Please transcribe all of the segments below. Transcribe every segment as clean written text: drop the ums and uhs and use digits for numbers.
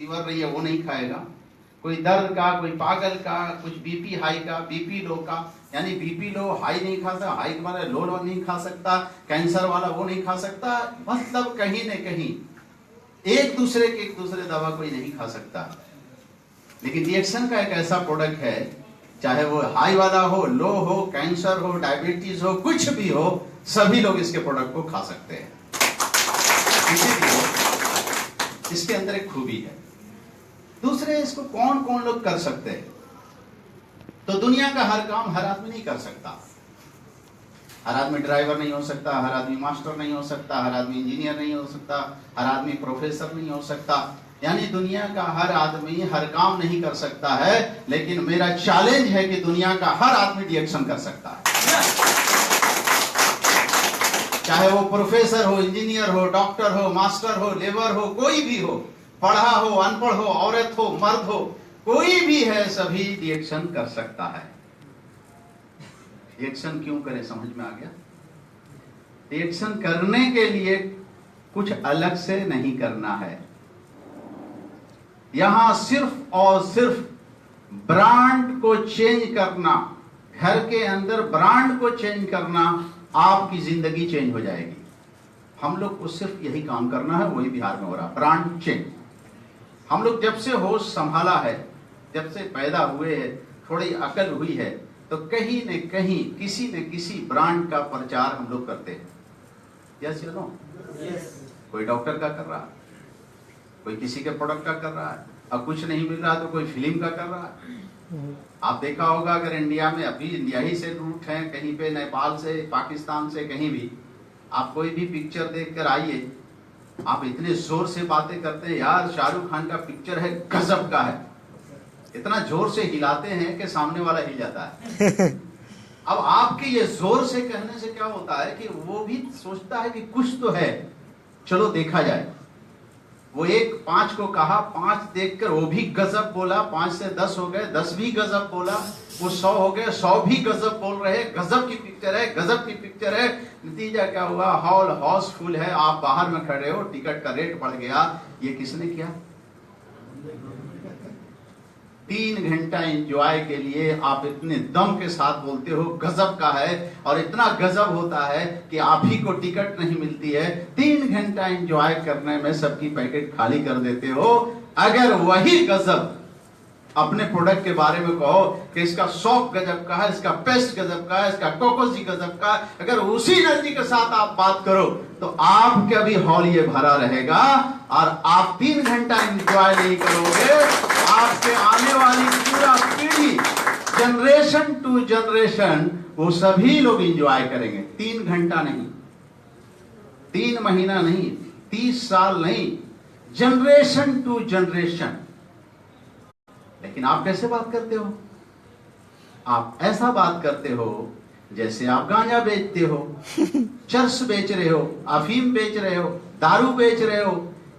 Fever रही है वो नहीं खाएगा, कोई दर्द का, कोई पागल का, कुछ बीपी हाई का, बीपी लो का, यानी बीपी लो हाई नहीं खा सकता, हाई वाला लो नहीं खा सकता, कैंसर वाला वो नहीं खा सकता। मतलब कहीं न कहीं एक दूसरे दवा कोई नहीं खा सकता। लेकिन रिएक्शन का एक ऐसा प्रोडक्ट है, चाहे वो हाई वाला हो, लो हो, कैंसर हो, डायबिटीज हो, कुछ भी हो, सभी लोग इसके प्रोडक्ट को खा सकते हैं। इसीलिए इसके अंदर एक खूबी है। दूसरे, इसको कौन कौन लोग कर सकते हैं? तो दुनिया का हर काम हर आदमी नहीं कर सकता। हर आदमी ड्राइवर नहीं हो सकता, हर आदमी मास्टर नहीं हो सकता, हर आदमी इंजीनियर नहीं हो सकता, हर आदमी प्रोफेसर नहीं हो सकता। यानी दुनिया का हर आदमी हर काम नहीं कर सकता है। लेकिन मेरा चैलेंज है कि दुनिया का हर आदमी रिएक्शन कर सकता है। चाहे वो प्रोफेसर हो, इंजीनियर हो, डॉक्टर हो, मास्टर हो, लेबर हो, कोई भी हो, पढ़ा हो, अनपढ़ हो, औरत हो, मर्द हो, कोई भी है, सभी रिएक्शन कर सकता है। रिएक्शन क्यों करें, समझ में आ गया? रिएक्शन करने के लिए कुछ अलग से नहीं करना है। यहां सिर्फ और सिर्फ ब्रांड को चेंज करना, घर के अंदर ब्रांड को चेंज करना, आपकी जिंदगी चेंज हो जाएगी। हम लोग को सिर्फ यही काम करना है, वही बिहार में हो रहा, ब्रांड चेंज। हम लोग जब से होश संभाला है, जब से पैदा हुए हैं, थोड़ी अकल हुई है, तो कहीं न कहीं किसी न किसी ब्रांड का प्रचार हम लोग करते हैं। Yes you know? कोई डॉक्टर का कर रहा है, कोई किसी के प्रोडक्ट का कर रहा है, अब कुछ नहीं मिल रहा तो कोई फिल्म का कर रहा है। आप देखा होगा, अगर इंडिया में अभी इंडिया ही से रूट है, कहीं पे नेपाल से, पाकिस्तान से, कहीं भी आप कोई भी पिक्चर देखकर आइए, आप इतने जोर से बातें करते हैं, यार शाहरुख खान का पिक्चर है, गजब का है, इतना जोर से हिलाते हैं कि सामने वाला हिल जाता है। अब आपके ये जोर से कहने से क्या होता है कि वो भी सोचता है कि कुछ तो है, चलो देखा जाए। वो 1-5 को कहा, 5 देखकर वो भी गजब बोला, 5 से 10 हो गए, 10 भी गजब बोला, वो 100 हो गए, 100 भी गजब बोल रहे, गजब की पिक्चर है, गजब की पिक्चर है। नतीजा क्या हुआ? हॉल हाउसफुल है, आप बाहर में खड़े हो, टिकट का रेट बढ़ गया। ये किसने किया? 3 घंटा एंजॉय के लिए आप इतने दम के साथ बोलते हो गजब का है, और इतना गजब होता है कि आप ही को टिकट नहीं मिलती है। 3 घंटा एंजॉय करने में सबकी पैकेट खाली कर देते हो। अगर वही गजब अपने प्रोडक्ट के बारे में कहो कि इसका शॉप गजब का है, इसका पेस्ट गजब का है, इसका कोकोजी गजब का है, अगर उसी एनर्जी के साथ आप बात करो तो आपका भी हॉल ये भरा रहेगा, और आप 3 घंटा एंजॉय नहीं करोगे। आपके आने वाली पूरा पीढ़ी, जनरेशन टू जनरेशन, वो सभी लोग एंजॉय करेंगे। 3 घंटा नहीं, 3 महीना नहीं, 30 साल नहीं, जनरेशन टू जनरेशन। लेकिन आप कैसे बात करते हो? आप ऐसा बात करते हो जैसे आप गांजा बेचते हो, चरस बेच रहे हो, अफीम बेच रहे हो, दारू बेच रहे हो।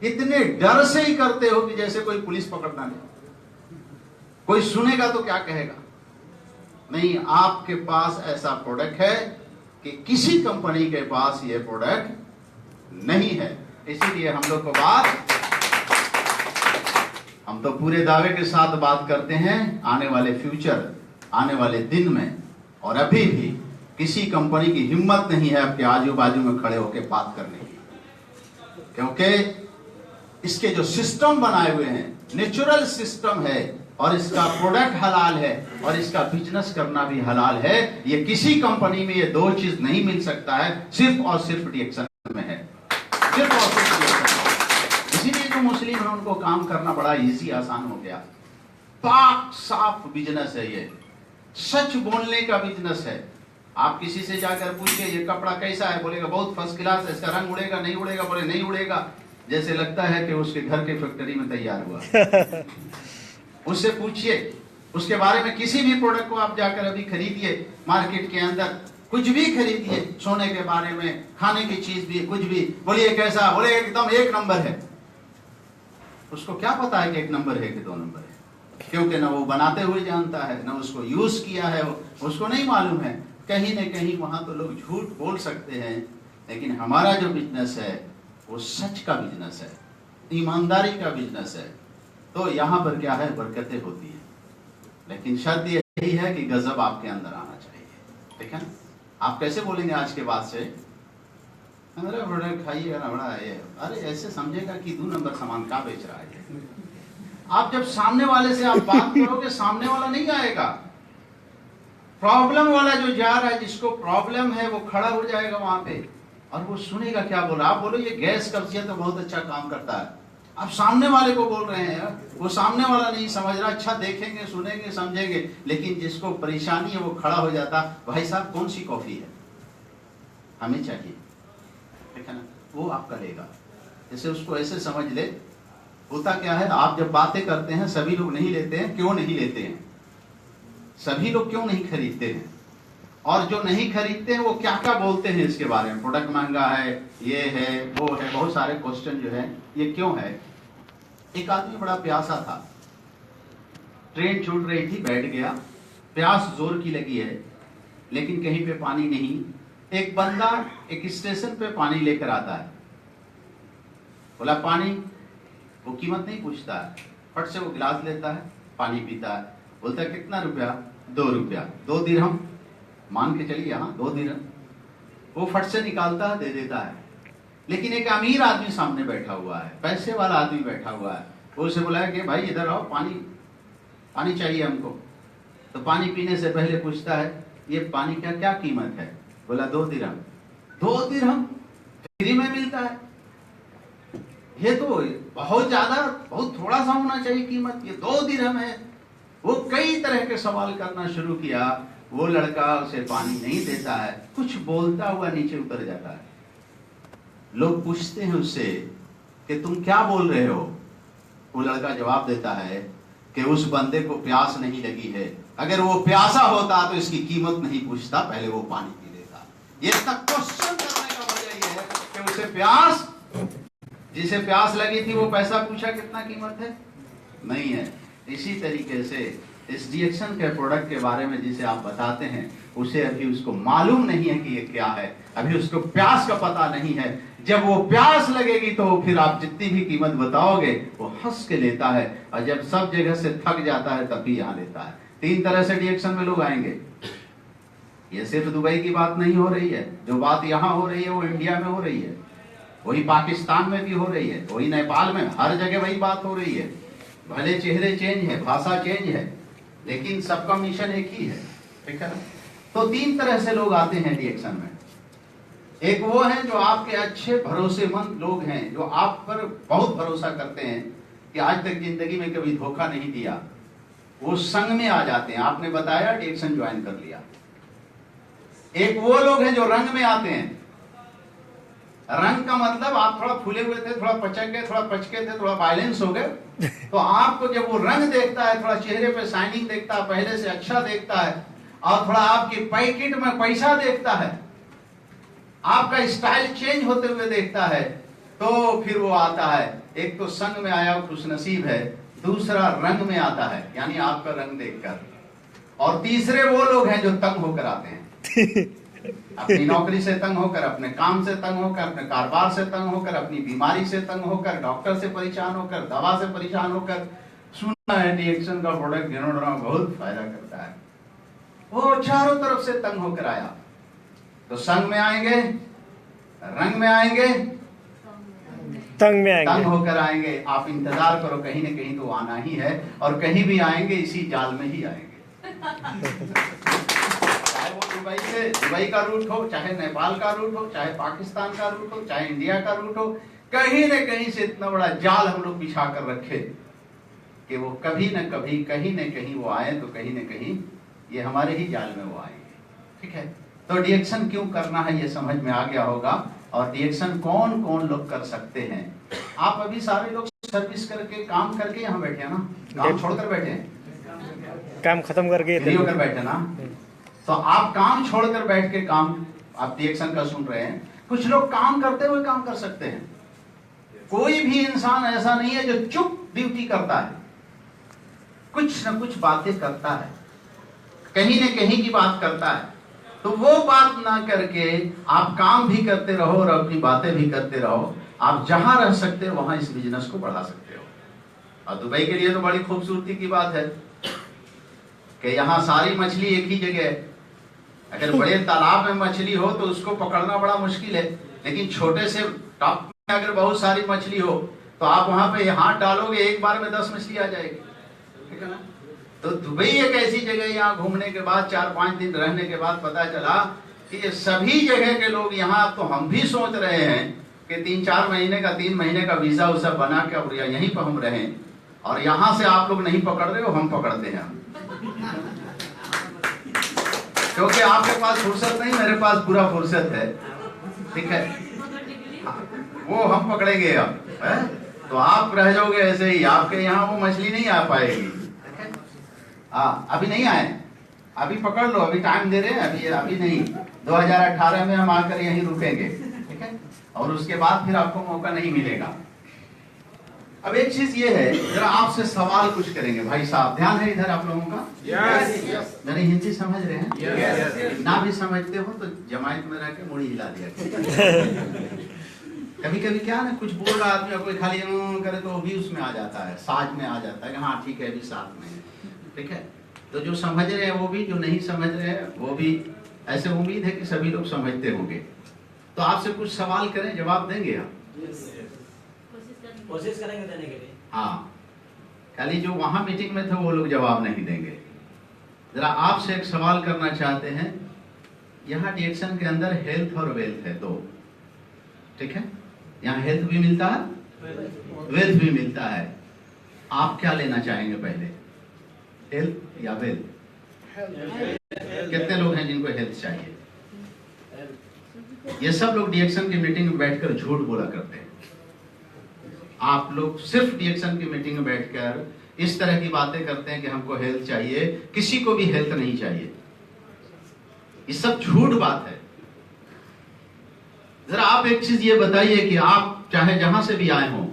इतने डर से ही करते हो कि जैसे कोई पुलिस पकड़ना नहीं। कोई सुनेगा तो क्या कहेगा? नहीं, आपके पास ऐसा प्रोडक्ट है कि किसी कंपनी के पास ये प्रोडक्ट नहीं है। इसीलिए हम लोग को हम तो पूरे दावे के साथ बात करते हैं, आने वाले फ्यूचर, आने वाले दिन में, और अभी भी किसी कंपनी की हिम्मत नहीं है आपके आजू बाजू में खड़े होकर बात करने की, क्योंकि इसके जो सिस्टम बनाए हुए हैं, नेचुरल सिस्टम है, और इसका प्रोडक्ट हलाल है, और इसका बिजनेस करना भी हलाल है। ये किसी कंपनी में ये 2 चीज नहीं मिल सकता है, सिर्फ और सिर्फ रिएक्शन में है, सिर्फ और सिर्फ रिएक्शन। इसीलिए जो मुस्लिम है उनको काम करना बड़ा इजी, आसान हो गया। पाक साफ बिजनेस है ये, सच बोलने का बिजनेस है। आप किसी से जाकर पूछिए ये कपड़ा कैसा है, बोलेगा बहुत फर्स्ट क्लास है, इसका रंग उड़ेगा नहीं उड़ेगा, बोले नहीं उड़ेगा, जैसे लगता है कि उसके घर के फैक्ट्री में तैयार हुआ। उससे पूछिए उसके बारे में, किसी भी प्रोडक्ट को आप जाकर अभी खरीदिए, मार्केट के अंदर कुछ भी खरीदिए, सोने के बारे में, खाने की चीज भी, कुछ भी, बोलिए कैसा, बोले एकदम 1 नंबर है। उसको क्या पता है कि 1 नंबर है कि 2 नंबर है? क्योंकि ना वो बनाते हुए जानता है, ना उसको यूज किया है, उसको नहीं मालूम है। कहीं न कहीं वहां तो लोग झूठ बोल सकते हैं, लेकिन हमारा जो बिजनेस है वो सच का बिजनेस है, ईमानदारी का बिजनेस है। तो यहाँ पर क्या है, बरकतें होती है। लेकिन शर्त यही है कि गजब आपके अंदर आना चाहिए, ठीक है ना। आप कैसे बोलेंगे आज के बाद से, अरे बड़ा खाइएगा ना, बड़ा ये, अरे ऐसे समझेगा कि 2 नंबर सामान का बेच रहा है। आप जब सामने वाले से आप बात करोगे, सामने वाला नहीं आएगा, प्रॉब्लम वाला जो जा रहा है, जिसको प्रॉब्लम है, वो खड़ा हो जाएगा वहां पे और वो सुनेगा क्या बोल रहा है। आप बोलो ये गैस कब्जियत तो बहुत अच्छा काम करता है, आप सामने वाले को बोल रहे हैं, वो सामने वाला नहीं समझ रहा। अच्छा देखेंगे, सुनेंगे, समझेंगे, लेकिन जिसको परेशानी है वो खड़ा हो जाता, भाई साहब कौन सी कॉफी है, हमें चाहिए, ठीक है ना, वो आपका लेगा। जैसे उसको ऐसे समझ ले। होता क्या है, आप जब बातें करते हैं सभी लोग नहीं लेते हैं। क्यों नहीं लेते हैं? सभी लोग क्यों नहीं खरीदते हैं? और जो नहीं खरीदते हैं वो क्या क्या बोलते हैं इसके बारे में, प्रोडक्ट महंगा है, ये है, वो है, बहुत सारे क्वेश्चन जो है, ये क्यों है। एक आदमी बड़ा प्यासा था, ट्रेन छूट रही थी, बैठ गया, प्यास जोर की लगी है, लेकिन कहीं पे पानी नहीं। एक बंदा एक स्टेशन पे पानी लेकर आता है, बोला पानी, वो कीमत नहीं पूछता है, फट से वो गिलास लेता है, पानी पीता है, बोलता है कितना रुपया, 2 रुपया, 2 दिरहम, मान के चलिए, हाँ 2 दिरहम। वो फट से निकालता है, दे देता है। लेकिन एक अमीर आदमी सामने बैठा हुआ है, पैसे वाला आदमी बैठा हुआ है, वो उसे बुलाया कि भाई इधर आओ, पानी चाहिए हमको। तो पानी पीने से पहले पूछता है ये पानी का क्या कीमत है, बोला 2 दिरहम। 2 दिरहम फ्री में मिलता है, ये तो बहुत ज्यादा, बहुत थोड़ा सा होना चाहिए कीमत, ये 2 दिरहम है। वो कई तरह के सवाल करना शुरू किया। वो लड़का उसे पानी नहीं देता है, कुछ बोलता हुआ नीचे उतर जाता है। लोग पूछते हैं उससे कि तुम क्या बोल रहे हो। वो लड़का जवाब देता है कि उस बंदे को प्यास नहीं लगी है, अगर वो प्यासा होता तो इसकी कीमत नहीं पूछता, पहले वो पानी पी लेता। ये इतना क्वेश्चन करने का वजह ये है कि उसे प्यास, जिसे प्यास लगी थी वो पैसा पूछा कितना कीमत है, नहीं है। इसी तरीके से इस डिएक्शन के प्रोडक्ट के बारे में जिसे आप बताते हैं, उसे अभी उसको मालूम नहीं है कि ये क्या है, अभी उसको प्यास का पता नहीं है। जब वो प्यास लगेगी तो फिर आप जितनी भी कीमत बताओगे वो हंस के लेता है, और जब सब जगह से थक जाता है तभी यहाँ लेता है। 3 तरह से डिएक्शन में लोग आएंगे। ये सिर्फ दुबई की बात नहीं हो रही है, जो बात यहाँ हो रही है वो इंडिया में हो रही है, वही पाकिस्तान में भी हो रही है, वही नेपाल में, हर जगह वही बात हो रही है। भले चेहरे चेंज है, भाषा चेंज है, लेकिन सबका मिशन एक ही है, ठीक है ना। तो 3 तरह से लोग आते हैं डिएक्शन में। एक वो है जो आपके अच्छे भरोसेमंद लोग हैं, जो आप पर बहुत भरोसा करते हैं कि आज तक जिंदगी में कभी धोखा नहीं दिया, वो संग में आ जाते हैं। आपने बताया डिएक्शन ज्वाइन कर लिया। एक वो लोग हैं जो रंग में आते हैं। रंग का मतलब आप थोड़ा फूले हुए थे, थोड़ा पचक गए, थोड़ा पचके थे, थोड़ा वायलेंस हो गए, तो आपको जब वो रंग देखता है, थोड़ा चेहरे पे शाइनिंग देखता है, पहले से अच्छा देखता है, और थोड़ा आपकी पैकेट में पैसा देखता है, आपका स्टाइल चेंज होते हुए देखता है, तो फिर वो आता है। एक तो संग में आया खुश नसीब है, दूसरा रंग में आता है, यानी आपका रंग देखकर, और तीसरे वो लोग हैं जो तंग होकर आते हैं। अपनी नौकरी से तंग होकर, अपने काम से तंग होकर, अपने कारोबार से तंग होकर, अपनी बीमारी से तंग होकर, डॉक्टर से परेशान होकर, दवा से परेशान होकर। सुना है डिएक्शन का प्रोडक्ट घेनोड्रामा बहुत फायदा करता है। वो चारों तरफ से तंग होकर आया, तो संग में आएंगे, रंग में आएंगे, तंग में आएंगे, तंग होकर आएंगे। आप इंतजार करो, कहीं न कहीं तो आना ही है, और कहीं भी आएंगे इसी जाल में ही आएंगे। चाहे वो दुबई का रूट हो, चाहे नेपाल का रूट हो, चाहे पाकिस्तान का रूट हो, चाहे इंडिया का रूट हो, कहीं न कहीं से इतना बड़ा जाल हम लोग बिछा कर रखे कि वो कभी न कभी, कहीं न कहीं वो आए, तो कहीं न कहीं ये हमारे ही जाल में वो आएंगे, ठीक है। तो डिएक्शन क्यों करना है ये समझ में आ गया होगा। और डिएक्शन कौन कौन लोग कर सकते हैं। आप अभी सारे लोग सर्विस करके, काम करके यहाँ बैठे हैं ना, काम छोड़कर बैठे हैं, काम खत्म करके फ्री होकर बैठे ना, तो आप काम छोड़कर बैठ के काम, आप डिएक्शन का सुन रहे हैं। कुछ लोग काम करते हुए काम कर सकते हैं। कोई भी इंसान ऐसा नहीं है जो चुप ड्यूटी करता है, कुछ न कुछ बातें करता है, कहीं न कहीं की बात करता है। तो वो बात ना करके आप काम भी करते रहो और अपनी बातें भी करते रहो। आप जहां रह सकते हो वहां इस बिजनेस को बढ़ा सकते हो। और दुबई के लिए तो बड़ी खूबसूरती की बात है कि यहाँ सारी मछली एक ही जगह है। अगर बड़े तालाब में मछली हो तो उसको पकड़ना बड़ा मुश्किल है, लेकिन छोटे से टॉप में अगर बहुत सारी मछली हो तो आप वहां पे हाथ डालोगे, एक बार में 10 मछली आ जाएगी, ठीक है ना। तो दुबई एक ऐसी जगह, यहाँ घूमने के बाद 4-5 दिन रहने के बाद पता चला कि ये सभी जगह के लोग यहाँ, तो हम भी सोच रहे हैं कि 3-4 महीने का 3 महीने का वीजा उसा बना के और यहीं पर हम रहें, और यहाँ से आप लोग नहीं पकड़ रहे हो, हम पकड़ते हैं। क्योंकि आपके पास फुर्सत नहीं, मेरे पास पूरा फुर्सत है, ठीक है। वो हम पकड़ेंगे अब, है? तो आप रह जाओगे ऐसे ही, आपके यहाँ वो मछली नहीं आ पाएगी। हाँ, अभी नहीं आए, अभी पकड़ लो, अभी टाइम दे रहे हैं, अभी नहीं, 2018 में हम आकर यहीं रुकेंगे, ठीक है। और उसके बाद फिर आपको मौका नहीं मिलेगा। अब एक चीज ये है, जरा आपसे सवाल कुछ करेंगे भाई साहब, ध्यान है इधर आप लोगों का। यस। मेरी हिंदी समझ रहे हैं? यस। ना भी समझते हो तो जमायत में रह के मुड़ी हिला दिया। कभी कभी क्या ना, कुछ बोल रहा आदमी कोई खाली करे तो वो भी उसमें आ जाता है, साज में आ जाता है कि हाँ ठीक है अभी साथ में है, ठीक है। तो जो समझ रहे हैं वो भी, जो नहीं समझ रहे हैं वो भी, ऐसे उम्मीद है कि सभी लोग समझते होंगे। तो आपसे कुछ सवाल करें, जवाब देंगे आप? कोशिश करेंगे देने के लिए। हाँ, खाली जो वहां मीटिंग में थे वो लोग जवाब नहीं देंगे। जरा आपसे एक सवाल करना चाहते हैं, यहाँ डिएक्शन के अंदर हेल्थ और वेल्थ है दो, ठीक है। यहाँ हेल्थ भी मिलता है, वेल्थ भी मिलता है। आप क्या लेना चाहेंगे पहले, हेल्थ या वेल्थ? कितने लोग हैं जिनको हेल्थ चाहिए? ये सब लोग डिएक्शन की मीटिंग में बैठकर झूठ बोला करते हैं। आप लोग सिर्फ डिएक्शन की मीटिंग में बैठकर इस तरह की बातें करते हैं कि हमको हेल्थ चाहिए, किसी को भी हेल्थ नहीं चाहिए। ये सब झूठ बात है। जरा आप एक चीज ये बताइए कि आप चाहे जहां से भी आए हो,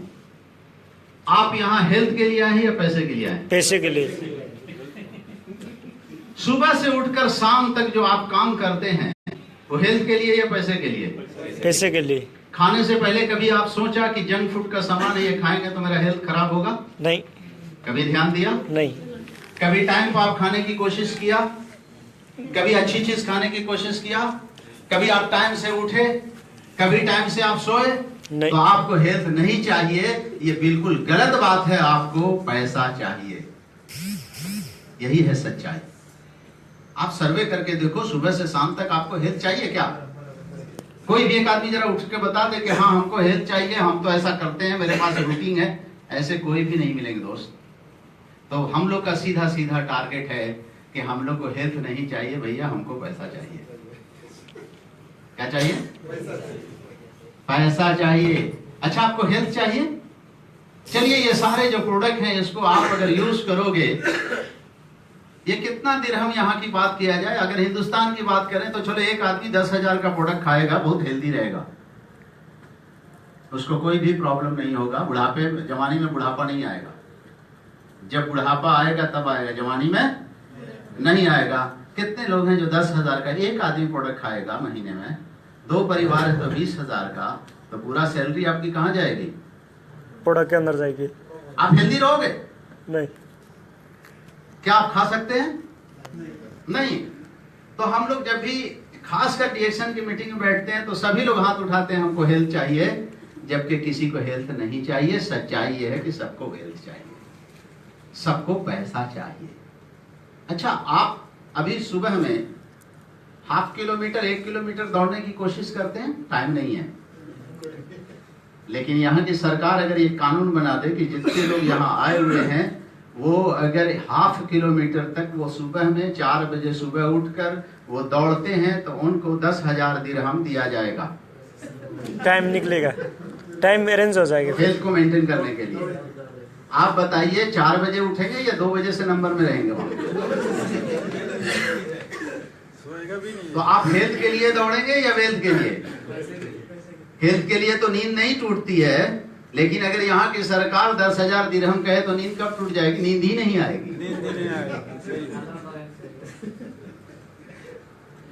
आप यहाँ हेल्थ के लिए आए हैं या पैसे के लिए आए? पैसे के लिए। सुबह से उठकर शाम तक जो आप काम करते हैं वो हेल्थ के लिए या पैसे के लिए? पैसे के लिए। खाने से पहले कभी आप सोचा कि जंक फूड का सामान है, ये खाएंगे तो मेरा हेल्थ खराब होगा? नहीं। कभी ध्यान दिया? नहीं। कभी टाइम पर आप खाने की कोशिश किया? कभी अच्छी चीज खाने की कोशिश किया? कभी आप टाइम से उठे? कभी टाइम से आप सोए? नहीं। तो आपको हेल्थ नहीं चाहिए, ये बिल्कुल गलत बात है। आपको पैसा चाहिए, यही है सच्चाई। आप सर्वे करके देखो, सुबह से शाम तक आपको हेल्थ चाहिए क्या? कोई भी एक आदमी जरा उठ के बता दे कि हाँ हमको हेल्थ चाहिए, हम तो ऐसा करते हैं, मेरे पास रूटीन है, ऐसे कोई भी नहीं मिलेंगे दोस्त। तो हम लोग का सीधा सीधा टारगेट है कि हम लोग को हेल्थ नहीं चाहिए भैया, हमको पैसा चाहिए। क्या चाहिए? पैसा चाहिए। अच्छा, आपको हेल्थ चाहिए? चलिए, ये सारे जो प्रोडक्ट हैं इसको आप अगर यूज करोगे, ये कितना दिरहम यहाँ की बात किया जाए, अगर हिंदुस्तान की बात करें तो चलो एक आदमी 10,000 का प्रोडक्ट खाएगा, बहुत हेल्दी रहेगा, उसको कोई भी प्रॉब्लम नहीं होगा। बुढ़ापे जवानी में बुढ़ापा नहीं आएगा। जब बुढ़ापा आएगा तब आएगा, जवानी में नहीं आएगा। कितने लोग हैं जो 10,000 का एक आदमी प्रोडक्ट खाएगा महीने में? 2 परिवार है तो 20,000 का, तो पूरा सैलरी आपकी कहाँ जाएगी? प्रोडक्ट के अंदर जाएगी। आप हेल्दी रहोगे? नहीं। क्या आप खा सकते हैं? नहीं। तो हम लोग जब भी खासकर डिएक्शन की मीटिंग में बैठते हैं तो सभी लोग हाथ उठाते हैं हमको हेल्थ चाहिए, जबकि किसी को हेल्थ नहीं चाहिए। सच्चाई ये है कि सबको हेल्थ चाहिए, सबको पैसा चाहिए। अच्छा, आप अभी सुबह में ½ किलोमीटर 1 किलोमीटर दौड़ने की कोशिश करते हैं, टाइम नहीं है। लेकिन यहाँ की सरकार अगर ये कानून बना दे कि जितने लोग यहाँ आए हुए हैं वो अगर ½ किलोमीटर तक वो सुबह में 4 बजे सुबह उठकर वो दौड़ते हैं तो उनको 10,000 दिरहम दिया जाएगा। टाइम निकलेगा, टाइम अरेंज हो जाएगा हेल्थ को मेंटेन करने के लिए। आप बताइए 4 बजे उठेंगे या 2 बजे से नंबर में रहेंगे वहां? तो आप हेल्थ के लिए दौड़ेंगे या वेल्थ के लिए? हेल्थ के लिए तो नींद नहीं टूटती है, लेकिन अगर यहाँ की सरकार 10,000 दिरहम कहे तो नींद कब टूट जाएगी? नींद ही नहीं आएगी।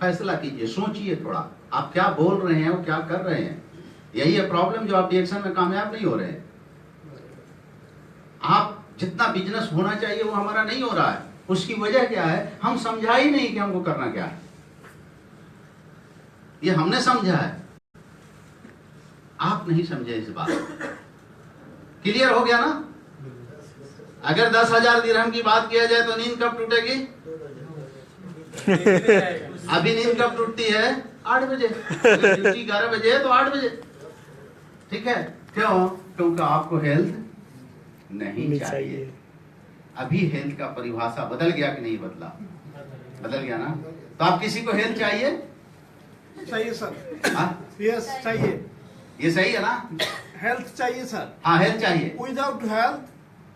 फैसला कीजिए, सोचिए थोड़ा, आप क्या बोल रहे हैं और क्या कर रहे हैं। यही है प्रॉब्लम, जो आप डिएक्शन में कामयाब नहीं हो रहे हैं। आप जितना बिजनेस होना चाहिए वो हमारा नहीं हो रहा है। उसकी वजह क्या है? हम समझा ही नहीं कि हमको करना क्या है। ये हमने समझा है, आप नहीं समझे इस बात। क्लियर हो गया ना? अगर 10,000 दिरहम की बात किया जाए तो नींद कब टूटेगी? अभी नींद कब टूटती है? 8 बजे। ड्यूटी 11 बजे है तो 8 बजे, ठीक है? क्यों? क्योंकि आपको हेल्थ नहीं चाहिए। अभी हेल्थ का परिभाषा बदल गया कि नहीं बदला? बदल गया ना? तो आप किसी को हेल्थ चाहिए? चाहिए सर। यस चाहिए। ये सही है ना? हेल्थ चाहिए सर। हाँ, हेल्थ चाहिए। विदाउट हेल्थ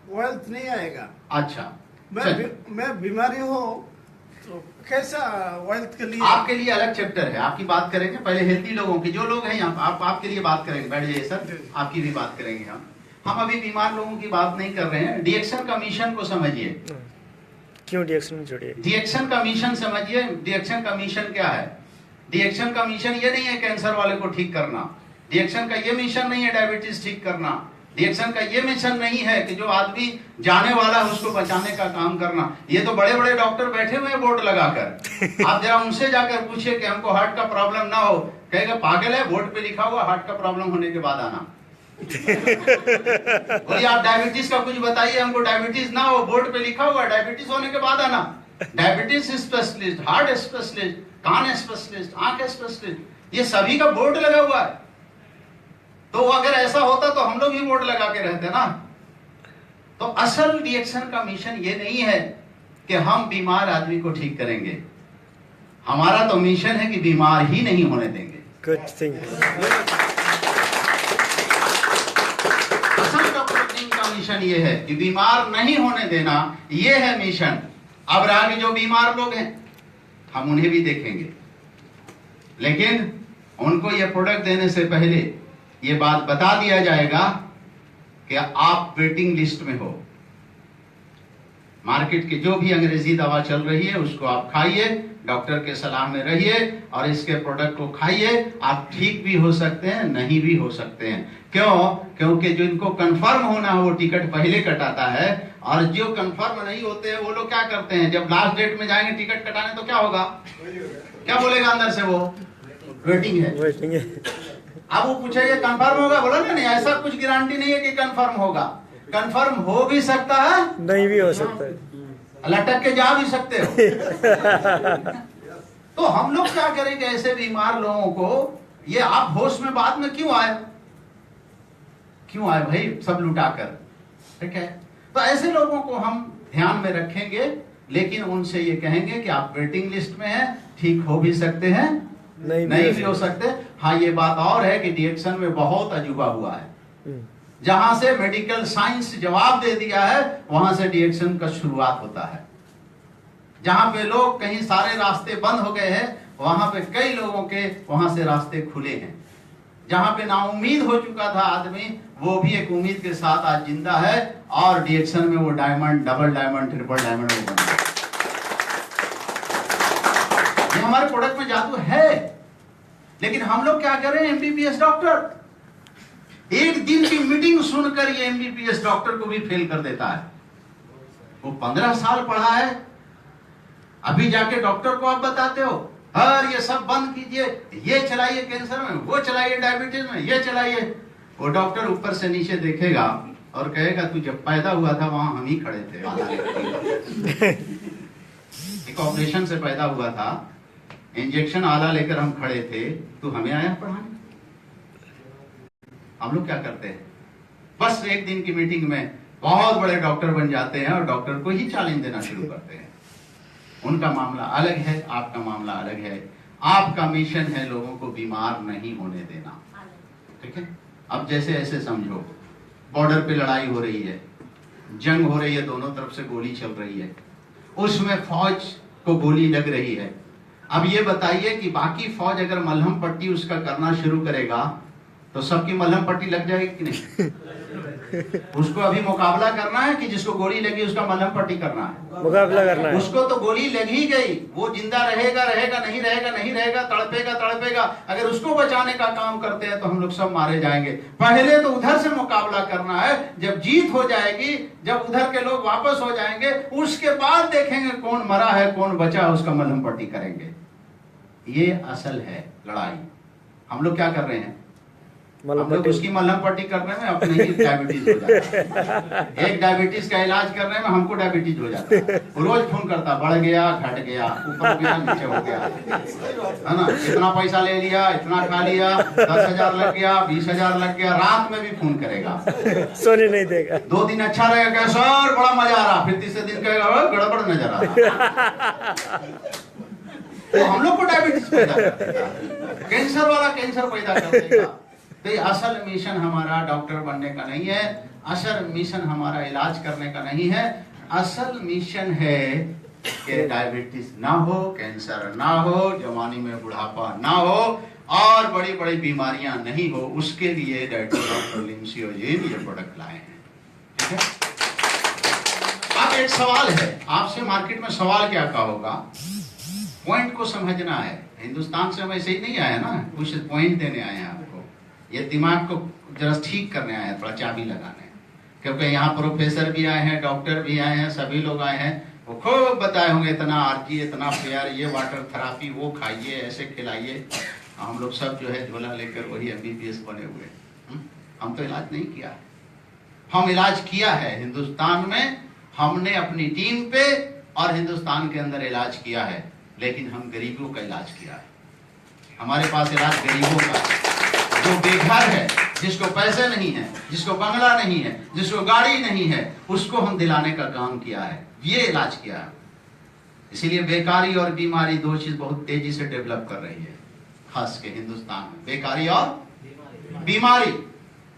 वेल्थ नहीं आएगा। अच्छा, मैं बीमारी हो तो कैसा वेल्थ के लिए? आपके लिए अलग चैप्टर है, आपकी बात करेंगे। पहले हेल्थी लोगों की, जो लोग हैं यहाँ, आपके लिए बात करेंगे। बैठ जाइए सर, आपकी भी बात करेंगे हम अभी बीमार लोगों की बात नहीं कर रहे हैं। डिएक्शन कमीशन को समझिए। क्यों डिएक्शन में जोड़िए? डिएक्शन कमीशन समझिए। डिएक्शन कमीशन क्या है? डिएक्शन का मिशन ये नहीं है कैंसर वाले को ठीक करना। डिएक्शन का ये मिशन नहीं है डायबिटीज ठीक करना। डिएक्शन का ये मिशन नहीं है कि जो आदमी जाने वाला है उसको बचाने का काम करना। ये तो बड़े बड़े डॉक्टर बैठे हुए हैं बोर्ड लगाकर। आप जरा उनसे जाकर पूछिए कि हमको हार्ट का प्रॉब्लम ना हो, कहेगा पागल है, बोर्ड पे लिखा हुआ हार्ट का प्रॉब्लम होने के बाद आना। बोलिए आप डायबिटीज का कुछ बताइए, हमको डायबिटीज ना हो, बोर्ड पे लिखा हुआ डायबिटीज होने के बाद आना। डायबिटीज स्पेशलिस्ट, हार्ट स्पेशलिस्ट, कान स्पेशलिस्ट, आंख स्पेशलिस्ट, ये सभी का बोर्ड लगा हुआ है। तो अगर ऐसा होता तो हम लोग भी बोर्ड लगा के रहते ना। तो असल डिएक्शन का मिशन ये नहीं है कि हम बीमार आदमी को ठीक करेंगे। हमारा तो मिशन है कि बीमार ही नहीं होने देंगे। Good thing. असल डॉक्टर किंग का मिशन ये है कि बीमार नहीं होने देना, ये है मिशन। अब आगे जो बीमार लोग हैं हम उन्हें भी देखेंगे, लेकिन उनको ये प्रोडक्ट देने से पहले ये बात बता दिया जाएगा कि आप वेटिंग लिस्ट में हो। मार्केट की जो भी अंग्रेजी दवा चल रही है उसको आप खाइए, डॉक्टर के सलाह में रहिए और इसके प्रोडक्ट को खाइए। आप ठीक भी हो सकते हैं, नहीं भी हो सकते हैं। क्यों? क्योंकि जो इनको कंफर्म होना है वो टिकट पहले कटाता है, और जो कंफर्म नहीं होते हैं वो लोग क्या करते हैं, जब लास्ट डेट में जाएंगे टिकट कटाने तो क्या होगा? क्या बोलेगा अंदर से? वो वेटिंग है, वेटिंग है। अब वो पूछेगा कंफर्म होगा, बोला ना नहीं, ऐसा कुछ गारंटी नहीं है कि कंफर्म होगा। कंफर्म हो भी सकता है, नहीं भी हो सकता है, लटक के जा भी सकते हो। तो हम लोग क्या करेंगे ऐसे बीमार लोगों को? ये आप होश में बाद में क्यों आए? क्यों आए भाई सब लुटाकर? ठीक है, तो ऐसे लोगों को हम ध्यान में रखेंगे, लेकिन उनसे ये कहेंगे कि आप वेटिंग लिस्ट में हैं, ठीक हो भी सकते हैं, नहीं भी हो सकते। हाँ, ये बात और है कि डिएक्शन में बहुत अजूबा हुआ है। जहां से मेडिकल साइंस जवाब दे दिया है वहां से डिएक्शन का शुरुआत होता है। जहां पे लोग कहीं सारे रास्ते बंद हो गए हैं, वहां पे कई लोगों के वहां से रास्ते खुले हैं। जहां पे नाउम्मीद हो चुका था आदमी, वो भी एक उम्मीद के साथ आज जिंदा है, और डिएक्शन में वो diamond, double diamond, triple diamond वो बन गया। ये हमारे प्रोडक्ट में जादू है, लेकिन हम लोग क्या कर रहे हैं? एमबीबीएस डॉक्टर एक दिन की मीटिंग सुनकर ये एमबीबीएस डॉक्टर को भी फेल कर देता है। वो 15 साल पढ़ा है, अभी जाके डॉक्टर को आप बताते हो और ये सब बंद कीजिए, ये चलाइए कैंसर में, वो चलाइए डायबिटीज में, ये चलाइए। वो डॉक्टर ऊपर से नीचे देखेगा और कहेगा तू जब पैदा हुआ था वहां हम ही खड़े थे। एक ऑपरेशन से पैदा हुआ था, इंजेक्शन आला लेकर हम खड़े थे, तू हमें आया पढ़ाने? हम लोग क्या करते हैं? बस एक दिन की मीटिंग में बहुत बड़े डॉक्टर बन जाते हैं और डॉक्टर को ही चैलेंज देना शुरू करते हैं। उनका मामला अलग है, आपका मामला अलग है। आपका मिशन है लोगों को बीमार नहीं होने देना। ठीक है, अब जैसे ऐसे समझो, बॉर्डर पे लड़ाई हो रही है, जंग हो रही है, दोनों तरफ से गोली चल रही है, उसमें फौज को गोली लग रही है। अब ये बताइए कि बाकी फौज अगर मलहम पट्टी उसका करना शुरू करेगा तो सबकी मलहम पट्टी लग जाएगी कि नहीं? उसको अभी मुकाबला करना है कि जिसको गोली लगी उसका मलहम पट्टी करना है? मुकाबला करना है। उसको तो गोली लग ही गई, वो जिंदा रहेगा रहेगा, नहीं रहेगा नहीं रहेगा, तड़पेगा तड़पेगा। अगर उसको बचाने का काम करते हैं तो हम लोग सब मारे जाएंगे। पहले तो उधर से मुकाबला करना है, जब जीत हो जाएगी, जब उधर के लोग वापस हो जाएंगे, उसके बाद देखेंगे कौन मरा है कौन बचा, उसका मलहम पट्टी करेंगे। ये असल है लड़ाई। हम लोग क्या कर रहे हैं? हम लोग उसकी मलहम पट्टी करने में अपने ही डायबिटीज हो जाता है। एक डायबिटीज का इलाज करने में हमको डायबिटीज हो जाता है। रोज फोन करता, बढ़ गया घट गया, ऊपर हो गया नीचे हो गया, है ना, इतना पैसा ले लिया, इतना खा लिया, 10,000 लग गया, 20,000 लग गया, रात में भी फोन करेगा, सोने नहीं देगा। 2 दिन अच्छा रहेगा, क्या सर बड़ा मजा आ रहा, फिर तीसरे दिन कहेगा गड़बड़ नजर आ रहा। तो हम लोग को डायबिटीज पैदा कर देगा, कैंसर वाला कैंसर पैदा कर देगा। तो ये असल मिशन हमारा डॉक्टर बनने का नहीं है, असल मिशन हमारा इलाज करने का नहीं है। असल मिशन है कि डायबिटीज ना हो, कैंसर ना हो, जवानी में बुढ़ापा ना हो और बड़ी बड़ी बीमारियां नहीं हो। उसके लिए डॉक्टर लिमसियोजिन ये प्रोडक्ट लाए हैं। ठीक है। अब एक सवाल है आपसे, मार्केट में सवाल क्या का होगा, पॉइंट को समझना है। हिंदुस्तान से हम ऐसे ही नहीं आए ना, कुछ पॉइंट देने आए हैं आपको। ये दिमाग को जरा ठीक करने आए हैं, थोड़ा चाबी लगाने, क्योंकि यहाँ प्रोफेसर भी आए हैं, डॉक्टर भी आए हैं, सभी लोग आए हैं। वो खूब बताए होंगे इतना आरजी, इतना फेयर, ये वाटर थेरापी, वो खाइए, ऐसे खिलाइए। हम लोग सब जो है झोला लेकर वही एमबीबीएस बने हुए। हम तो इलाज नहीं किया, हम इलाज किया है हिंदुस्तान में, हमने अपनी टीम पे और हिंदुस्तान के अंदर इलाज किया है। लेकिन हम गरीबों का इलाज किया है। हमारे पास इलाज गरीबों का, जो बेघर है, जिसको पैसे नहीं है, जिसको बंगला नहीं है, जिसको गाड़ी नहीं है, उसको हम दिलाने का काम किया है, ये इलाज किया है। इसीलिए बेकारी और बीमारी दो चीज बहुत तेजी से डेवलप कर रही है, खास के हिंदुस्तान में। बेकारी और बीमारी,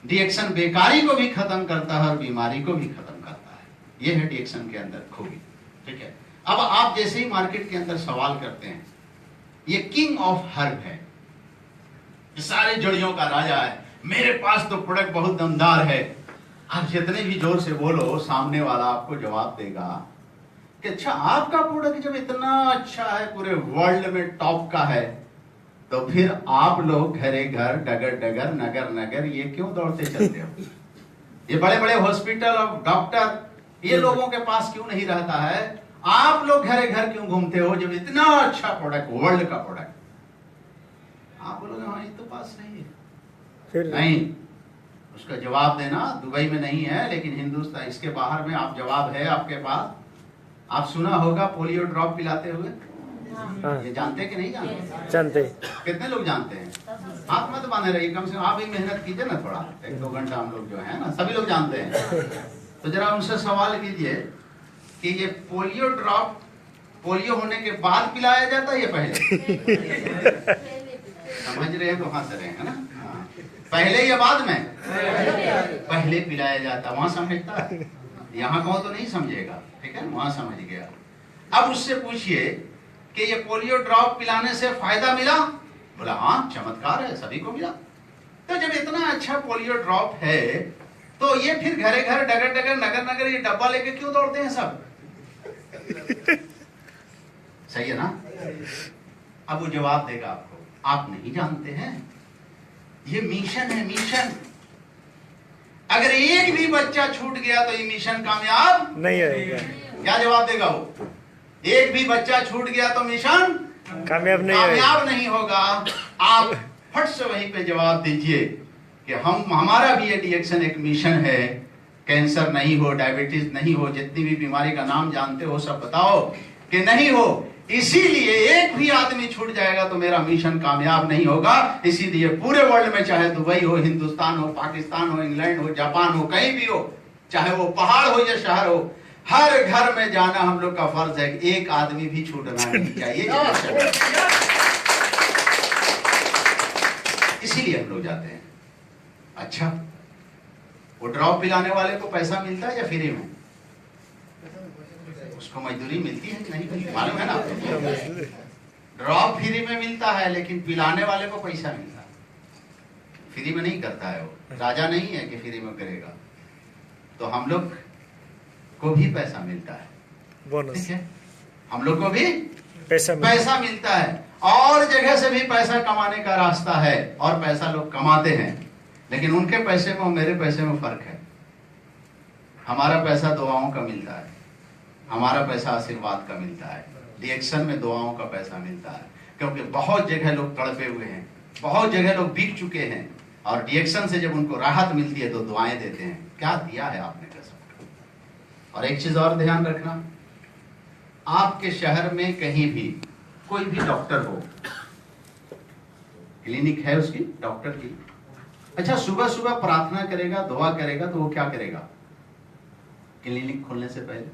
डिएक्शन बेकारी को भी खत्म करता है और बीमारी को भी खत्म करता है। ये है डिएक्शन के अंदर खूबी। ठीक है। अब आप जैसे ही मार्केट के अंदर सवाल करते हैं, ये किंग ऑफ हर्ब है, सारे जड़ियों का राजा है, मेरे पास तो प्रोडक्ट बहुत दमदार है। आप जितने भी जोर से बोलो, सामने वाला आपको जवाब देगा कि अच्छा आपका प्रोडक्ट जब इतना अच्छा है, पूरे वर्ल्ड में टॉप का है, तो फिर आप लोग घरे घर, डगर डगर, नगर नगर ये क्यों दौड़ते चलते हो? ये बड़े बड़े हॉस्पिटल और डॉक्टर ये लोगों के पास क्यों नहीं रहता है? आप लोग घरे घर क्यों घूमते हो जब इतना अच्छा प्रोडक्ट, वर्ल्ड का प्रोडक्ट? आप बोलोगे हाँ ये तो पास नहीं है, फिर नहीं। उसका जवाब देना दुबई में नहीं है, लेकिन हिंदुस्तान, इसके बाहर में आप जवाब है आपके पास। आप सुना होगा पोलियो ड्रॉप पिलाते हुए, ये जानते कि नहीं जानते? जानते। कितने लोग जानते हैं? हाथ मत बांधे रहिए, कम से कम आप भी मेहनत कीजिए ना थोड़ा, 1-2 घंटा। हम लोग जो है ना, सभी लोग जानते हैं। तो जरा उनसे सवाल कीजिए कि ये पोलियो ड्रॉप पोलियो होने के बाद पिलाया जाता है या पहले? समझ रहे हैं तो हंस रहे हैं, है ना? पहले या बाद में? पहले पिलाया जाता, वहां समझता है, यहाँ कहो तो नहीं समझेगा। ठीक है, वहां समझ गया। अब उससे पूछिए कि ये पोलियो ड्रॉप पिलाने से फायदा मिला? बोला हाँ, चमत्कार है, सभी को मिला। तो जब इतना अच्छा पोलियो ड्रॉप है, तो ये फिर घरे घर, डगर डगर, नगर नगर ये डब्बा लेके क्यों दौड़ते हैं सब? सही है ना? अब वो जवाब देगा आपको, आप नहीं जानते हैं, ये मिशन है, मिशन। अगर एक भी बच्चा छूट गया तो ये मिशन कामयाब नहीं होगा। क्या जवाब देगा वो? एक भी बच्चा छूट गया तो मिशन कामयाब नहीं होगा। आप फट से वहीं पे जवाब दीजिए कि हमारा भी ये डिएक्शन एक मिशन है। कैंसर नहीं हो, डायबिटीज नहीं हो, जितनी भी बीमारी का नाम जानते हो सब बताओ कि नहीं हो। इसीलिए एक भी आदमी छूट जाएगा तो मेरा मिशन कामयाब नहीं होगा। इसीलिए पूरे वर्ल्ड में, चाहे दुबई हो, हिंदुस्तान हो, पाकिस्तान हो, इंग्लैंड हो, जापान हो, कहीं भी हो, चाहे वो पहाड़ हो या शहर हो, हर घर में जाना हम लोग का फर्ज है। एक आदमी भी छूटना नहीं चाहिए। इसीलिए हम लोग जाते हैं। अच्छा, वो ड्रॉप पिलाने वाले को पैसा मिलता है या फ्री में? उसको मजदूरी मिलती है कि नहीं मिलती, मालूम है ना? ड्रॉप फ्री में मिलता है, लेकिन पिलाने वाले को पैसा मिलता है। फ्री में नहीं करता है वो, राजा नहीं है कि फ्री में करेगा। तो हम लोग को भी पैसा मिलता है, बोनस ठीक है, हम लोग को भी पैसा पैसा मिलता है। और जगह से भी पैसा कमाने का रास्ता है और पैसा लोग कमाते हैं, लेकिन उनके पैसे में और मेरे पैसे में फर्क है। हमारा पैसा दुआओं का मिलता है, हमारा पैसा आशीर्वाद का मिलता है, रिएक्शन में दुआओं का पैसा मिलता है। क्योंकि बहुत जगह लोग तड़पे हुए हैं, बहुत जगह लोग बिक चुके हैं, और रिएक्शन से जब उनको राहत मिलती है तो दुआएं देते हैं। क्या दिया है आपने कसम। और एक चीज और ध्यान रखना, आपके शहर में कहीं भी कोई भी डॉक्टर हो, क्लिनिक है उसकी डॉक्टर की, अच्छा सुबह सुबह प्रार्थना करेगा, दुआ करेगा, तो वो क्या करेगा? क्लिनिक खोलने से पहले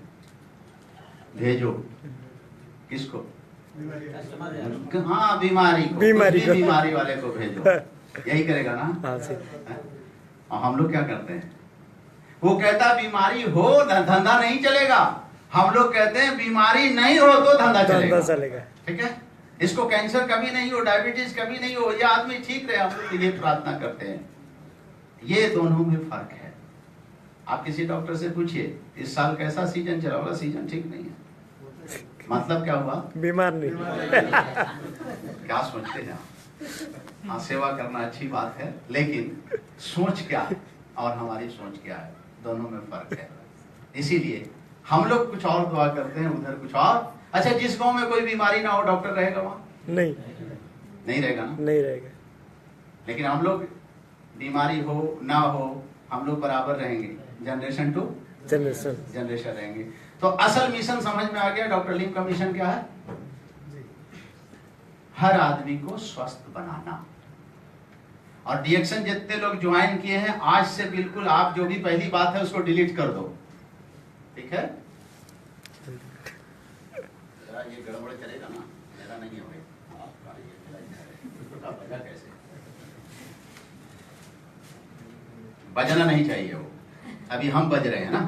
भेजो किसको? हाँ, बीमारी को, बीमारी वाले को भेजो, यही करेगा ना? और हम लोग क्या करते हैं? वो कहता बीमारी हो धंधा नहीं चलेगा, हम लोग कहते हैं बीमारी नहीं हो तो धंधा चलेगा। ठीक है, इसको कैंसर कभी नहीं हो, डायबिटीज कभी नहीं हो, ये आदमी ठीक रहे, हम लोग ये प्रार्थना करते हैं। ये दोनों में फर्क है। आप किसी डॉक्टर से पूछिए इस साल कैसा सीजन चला होगा, सीजन ठीक नहीं है, मतलब क्या हुआ? बीमार नहीं। क्या सोचते हैं आप? हाँ, सेवा करना अच्छी बात है, लेकिन सोच क्या है और हमारी सोच क्या है, दोनों में फर्क है। इसीलिए हम लोग कुछ और दुआ करते हैं, उधर कुछ और। अच्छा, जिस गांव में कोई बीमारी ना हो, डॉक्टर रहेगा वहां? नहीं रहेगा ना? नहीं रहेगा। लेकिन हम लोग बीमारी हो ना हो, हम लोग बराबर रहेंगे, जनरेशन टू जनरेशन रहेंगे। तो असल मिशन समझ में आ गया। डॉक्टर लीम का मिशन क्या है? हर आदमी को स्वस्थ बनाना। और डिएक्शन जितने लोग ज्वाइन किए हैं, आज से बिल्कुल आप जो भी पहली बात है उसको डिलीट कर दो, ठीक है? ये गड़बड़ चलेगा ना, मेरा नहीं होगा, आपका कैसे बजना नहीं चाहिए वो, अभी हम बज रहे हैं ना।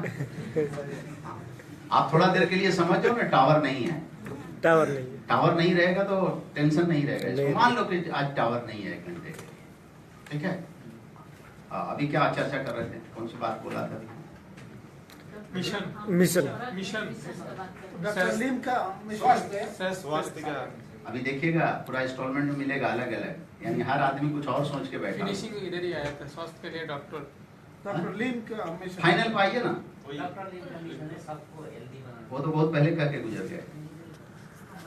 आप थोड़ा देर के लिए समझ जाओ ना, टावर नहीं है, टावर नहीं रहेगा तो टेंशन नहीं रहेगा। इसको मान लो कि आज टावर नहीं है 1 घंटे के लिए, ठीक है? अभी क्या चर्चा कर रहे थे, कौन सी बात बोला था? मिशन डॉक्टर लीम का स्वास्थ्य का। अभी देखिएगा पूरा इंस्टॉलमेंट में मिलेगा अलग अलग, यानी हर आदमी कुछ और सोच के बैठा। फिनिशिंग इधर ही आया था, स्वास्थ्य के लिए डॉक्टर लीम का मिशन फाइनल पाइए ना, डॉक्टर लीम का मिशन है सबको हेल्दी बनाना। वो तो बहुत पहले करके गुजर गए।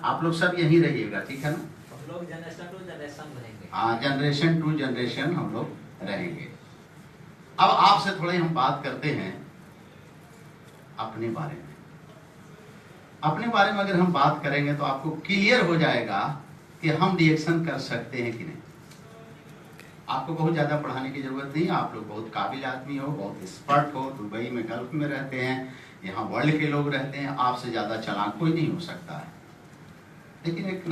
आप लोग सब यहीं रहिएगा, ठीक है ना? हम लोग जनरेशन टू जनरेशन रहेंगे। हाँ, जनरेशन टू जनरेशन हम लोग रहेंगे। अब आपसे थोड़ी हम बात करते हैं अपने बारे में। अपने बारे में अगर हम बात करेंगे तो आपको क्लियर हो जाएगा कि हम रिएक्शन कर सकते हैं कि नहीं। आपको बहुत ज्यादा पढ़ाने की जरूरत नहीं है, आप लोग बहुत काबिल आदमी हो, बहुत एक्सपर्ट हो, दुबई में गल्फ में रहते हैं, यहाँ वर्ल्ड के लोग रहते हैं, आपसे ज्यादा चालाक कोई नहीं हो सकता है। लेकिन एक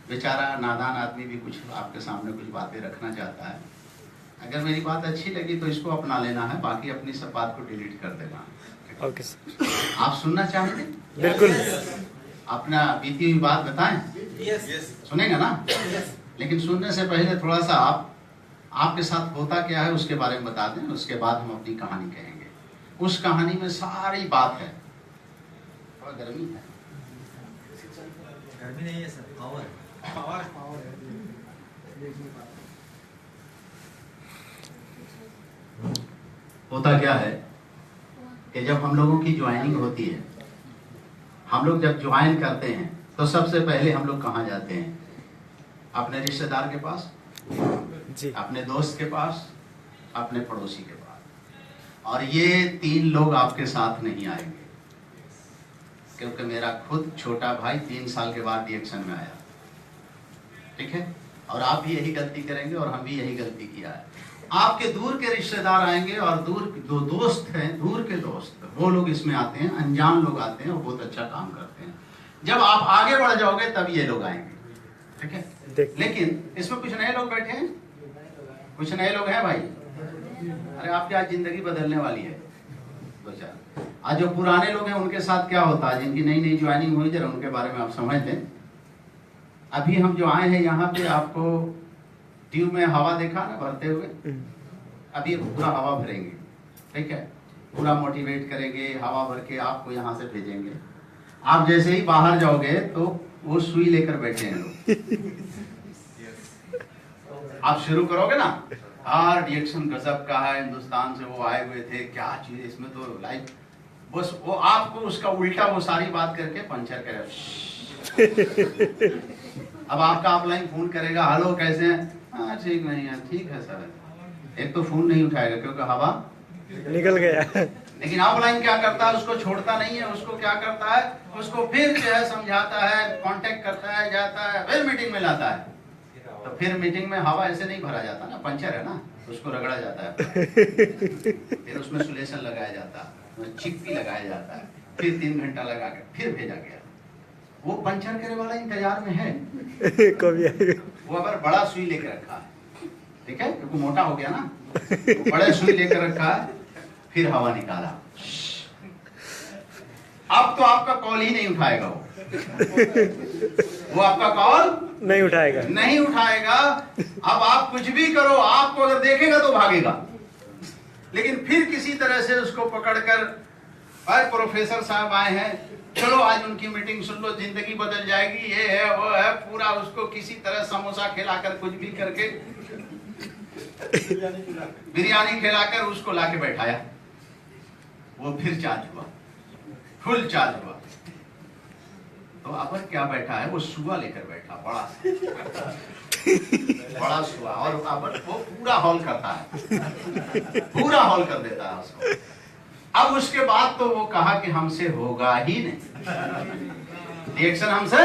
बेचारा नादान आदमी भी कुछ आपके सामने कुछ बातें रखना चाहता है। अगर मेरी बात अच्छी लगी तो इसको अपना लेना है, बाकी अपनी सब बात को डिलीट कर देना। Okay sir. आप सुनना चाहेंगे? बिल्कुल। अपना बीती हुई बात बताएं? सुनेगा ना? लेकिन सुनने से पहले थोड़ा सा आपके साथ होता क्या है उसके बारे में बता दें, उसके बाद हम अपनी कहानी कहेंगे। उस कहानी में सारी बात है। थोड़ा गर्मी है, गर्मी नहीं है सर, पावर होता क्या है कि जब हम लोगों की ज्वाइनिंग होती है, हम लोग जब ज्वाइन करते हैं तो सबसे पहले हम लोग कहाँ जाते हैं? अपने रिश्तेदार के पास जी, अपने दोस्त के पास, अपने पड़ोसी के पास। और ये 3 लोग आपके साथ नहीं आएंगे, क्योंकि मेरा खुद छोटा भाई 3 साल के बाद रिएक्शन में आया, ठीक है? और आप भी यही गलती करेंगे और हम भी यही गलती किया है। आपके दूर के रिश्तेदार आएंगे और दो दोस्त हैं, दूर के दोस्त, वो लोग इसमें आते हैं, अनजान लोग आते हैं और बहुत अच्छा काम करते हैं। जब आप आगे बढ़ जाओगे तब ये लोग आएंगे, ठीक है? लेकिन इसमें कुछ नए लोग बैठे हैं, कुछ नए लोग हैं भाई। अरे आपकी आज जिंदगी बदलने वाली है। आज जो पुराने लोग हैं उनके साथ क्या होता है, जिनकी नई नई ज्वाइनिंग हुई, जरा उनके बारे में आप समझ लें। अभी हम जो आए हैं यहाँ पे, आपको ट्यूब में हवा देखा ना भरते हुए, अभी पूरा हवा भरेंगे, ठीक है? पूरा मोटिवेट करेंगे, हवा भर के आपको यहाँ से भेजेंगे। आप जैसे ही बाहर जाओगे तो वो सुई लेकर बैठे हैं लोग। आप शुरू करोगे ना, हाँ रिएक्शन गजब का है, हिंदुस्तान से वो आए हुए थे, क्या चीज इसमें तो लाइफ, बस वो आपको उसका उल्टा वो सारी बात करके पंचर करेगा। अब आपका ऑफलाइन फोन करेगा, हेलो कैसे हैं, हाँ ठीक नहीं है, ठीक है सर, एक तो फोन नहीं उठाएगा क्योंकि हवा निकल गया। लेकिन ऑफलाइन क्या करता है, उसको छोड़ता नहीं है, उसको क्या करता है, उसको फिर जो है समझाता है, कांटेक्ट करता है, जाता है, फिर मीटिंग में लाता है। तो फिर मीटिंग में हवा ऐसे नहीं भरा जाता ना, पंचर है ना, उसको रगड़ा जाता है, फिर उसमें सुलेशन लगाया जाता है, चिप्पी लगाया जाता है, फिर 3 घंटा लगा के फिर भेजा गया। वो पंचर करे वाला इंतजार में है। कभी आएगा। वो अगर बड़ा सुई लेकर रखा है, ठीक है, क्योंकि मोटा हो गया ना, तो बड़े सुई लेकर रखा है, फिर हवा निकाला। अब तो आपका कॉल ही नहीं उठाएगा वो आपका कॉल नहीं उठाएगा, नहीं उठाएगा। अब आप कुछ भी करो, आपको अगर देखेगा तो भागेगा, लेकिन फिर किसी तरह से उसको पकड़कर, अरे प्रोफेसर साहब आए हैं, चलो आज उनकी मीटिंग सुन लो, जिंदगी बदल जाएगी, ये है वो है, पूरा उसको किसी तरह समोसा खिलाकर, कुछ भी करके, बिरयानी खिलाकर उसको लाके बैठाया। वो फिर चार्ज हुआ, फुल चार्ज हुआ। तो अब क्या बैठा है, वो सुआ लेकर बैठा, बड़ा सुआ, और वो पूरा हॉल करता है, पूरा हॉल कर देता है उसको। अब उसके बाद तो वो कहा कि हमसे होगा ही नहीं, रिएक्शन हमसे,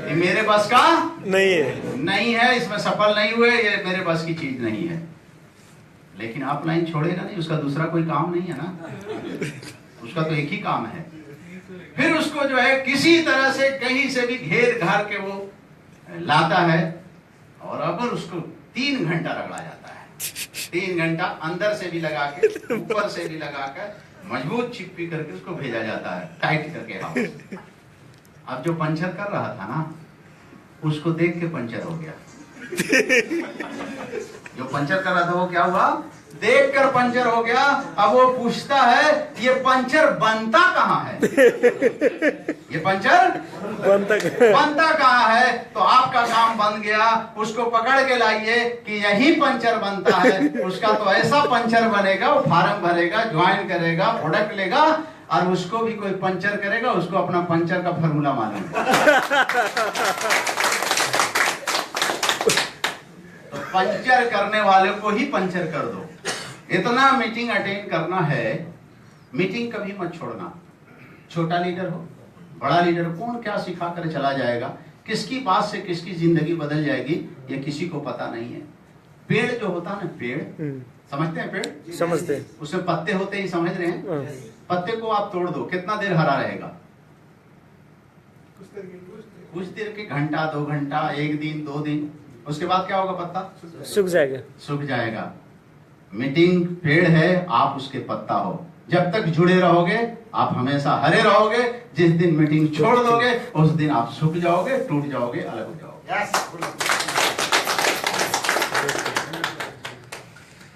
ये मेरे बस का नहीं है, इसमें सफल नहीं हुए, ये मेरे बस की चीज नहीं है। लेकिन ऑफलाइन छोड़ेगा नहीं, उसका दूसरा कोई काम नहीं है ना, उसका तो एक ही काम है। फिर उसको जो है किसी तरह से कहीं से भी घेर घार के वो लाता है, और अगर उसको 3 घंटा रगड़ा जाता है, 3 घंटा अंदर से भी लगा के, ऊपर से भी लगा कर, मजबूत चिप्पी करके उसको भेजा जाता है, टाइट करके वापस। अब जो पंचर कर रहा था ना, उसको देख के पंचर हो गया। जो पंचर कर रहा था वो क्या हुआ, देखकर पंचर हो गया। अब वो पूछता है, ये पंचर बनता कहाँ है, ये पंचर बनता कहाँ है। तो आपका काम बन गया, उसको पकड़ के लाइए कि यही पंचर बनता है। उसका तो ऐसा पंचर बनेगा, वो फार्म भरेगा, ज्वाइन करेगा, प्रोडक्ट लेगा, और उसको भी कोई पंचर करेगा, उसको अपना पंचर का फॉर्मूला मालूम। तो पंचर करने वाले को ही पंचर कर दो। इतना मीटिंग अटेंड करना है, मीटिंग कभी मत छोड़ना। छोटा लीडर हो, बड़ा लीडर हो, कौन क्या सिखा कर चला जाएगा, किसकी बात से किसकी जिंदगी बदल जाएगी, ये किसी को पता नहीं है। पेड़ जो होता है ना, पेड़ समझते हैं, पेड़ समझते हैं, उसमें पत्ते होते ही, समझ रहे हैं, पत्ते को आप तोड़ दो, कितना देर हरा रहेगा, कुछ देर के, घंटा 2 घंटा, 1 दिन 2 दिन, उसके बाद क्या होगा, पत्ता सूख जाएगा। मीटिंग पेड़ है, आप उसके पत्ता हो। जब तक जुड़े रहोगे आप हमेशा हरे रहोगे। जिस दिन मीटिंग छोड़ दोगे उस दिन आप सूख जाओगे, टूट जाओगे, अलग हो जाओगे।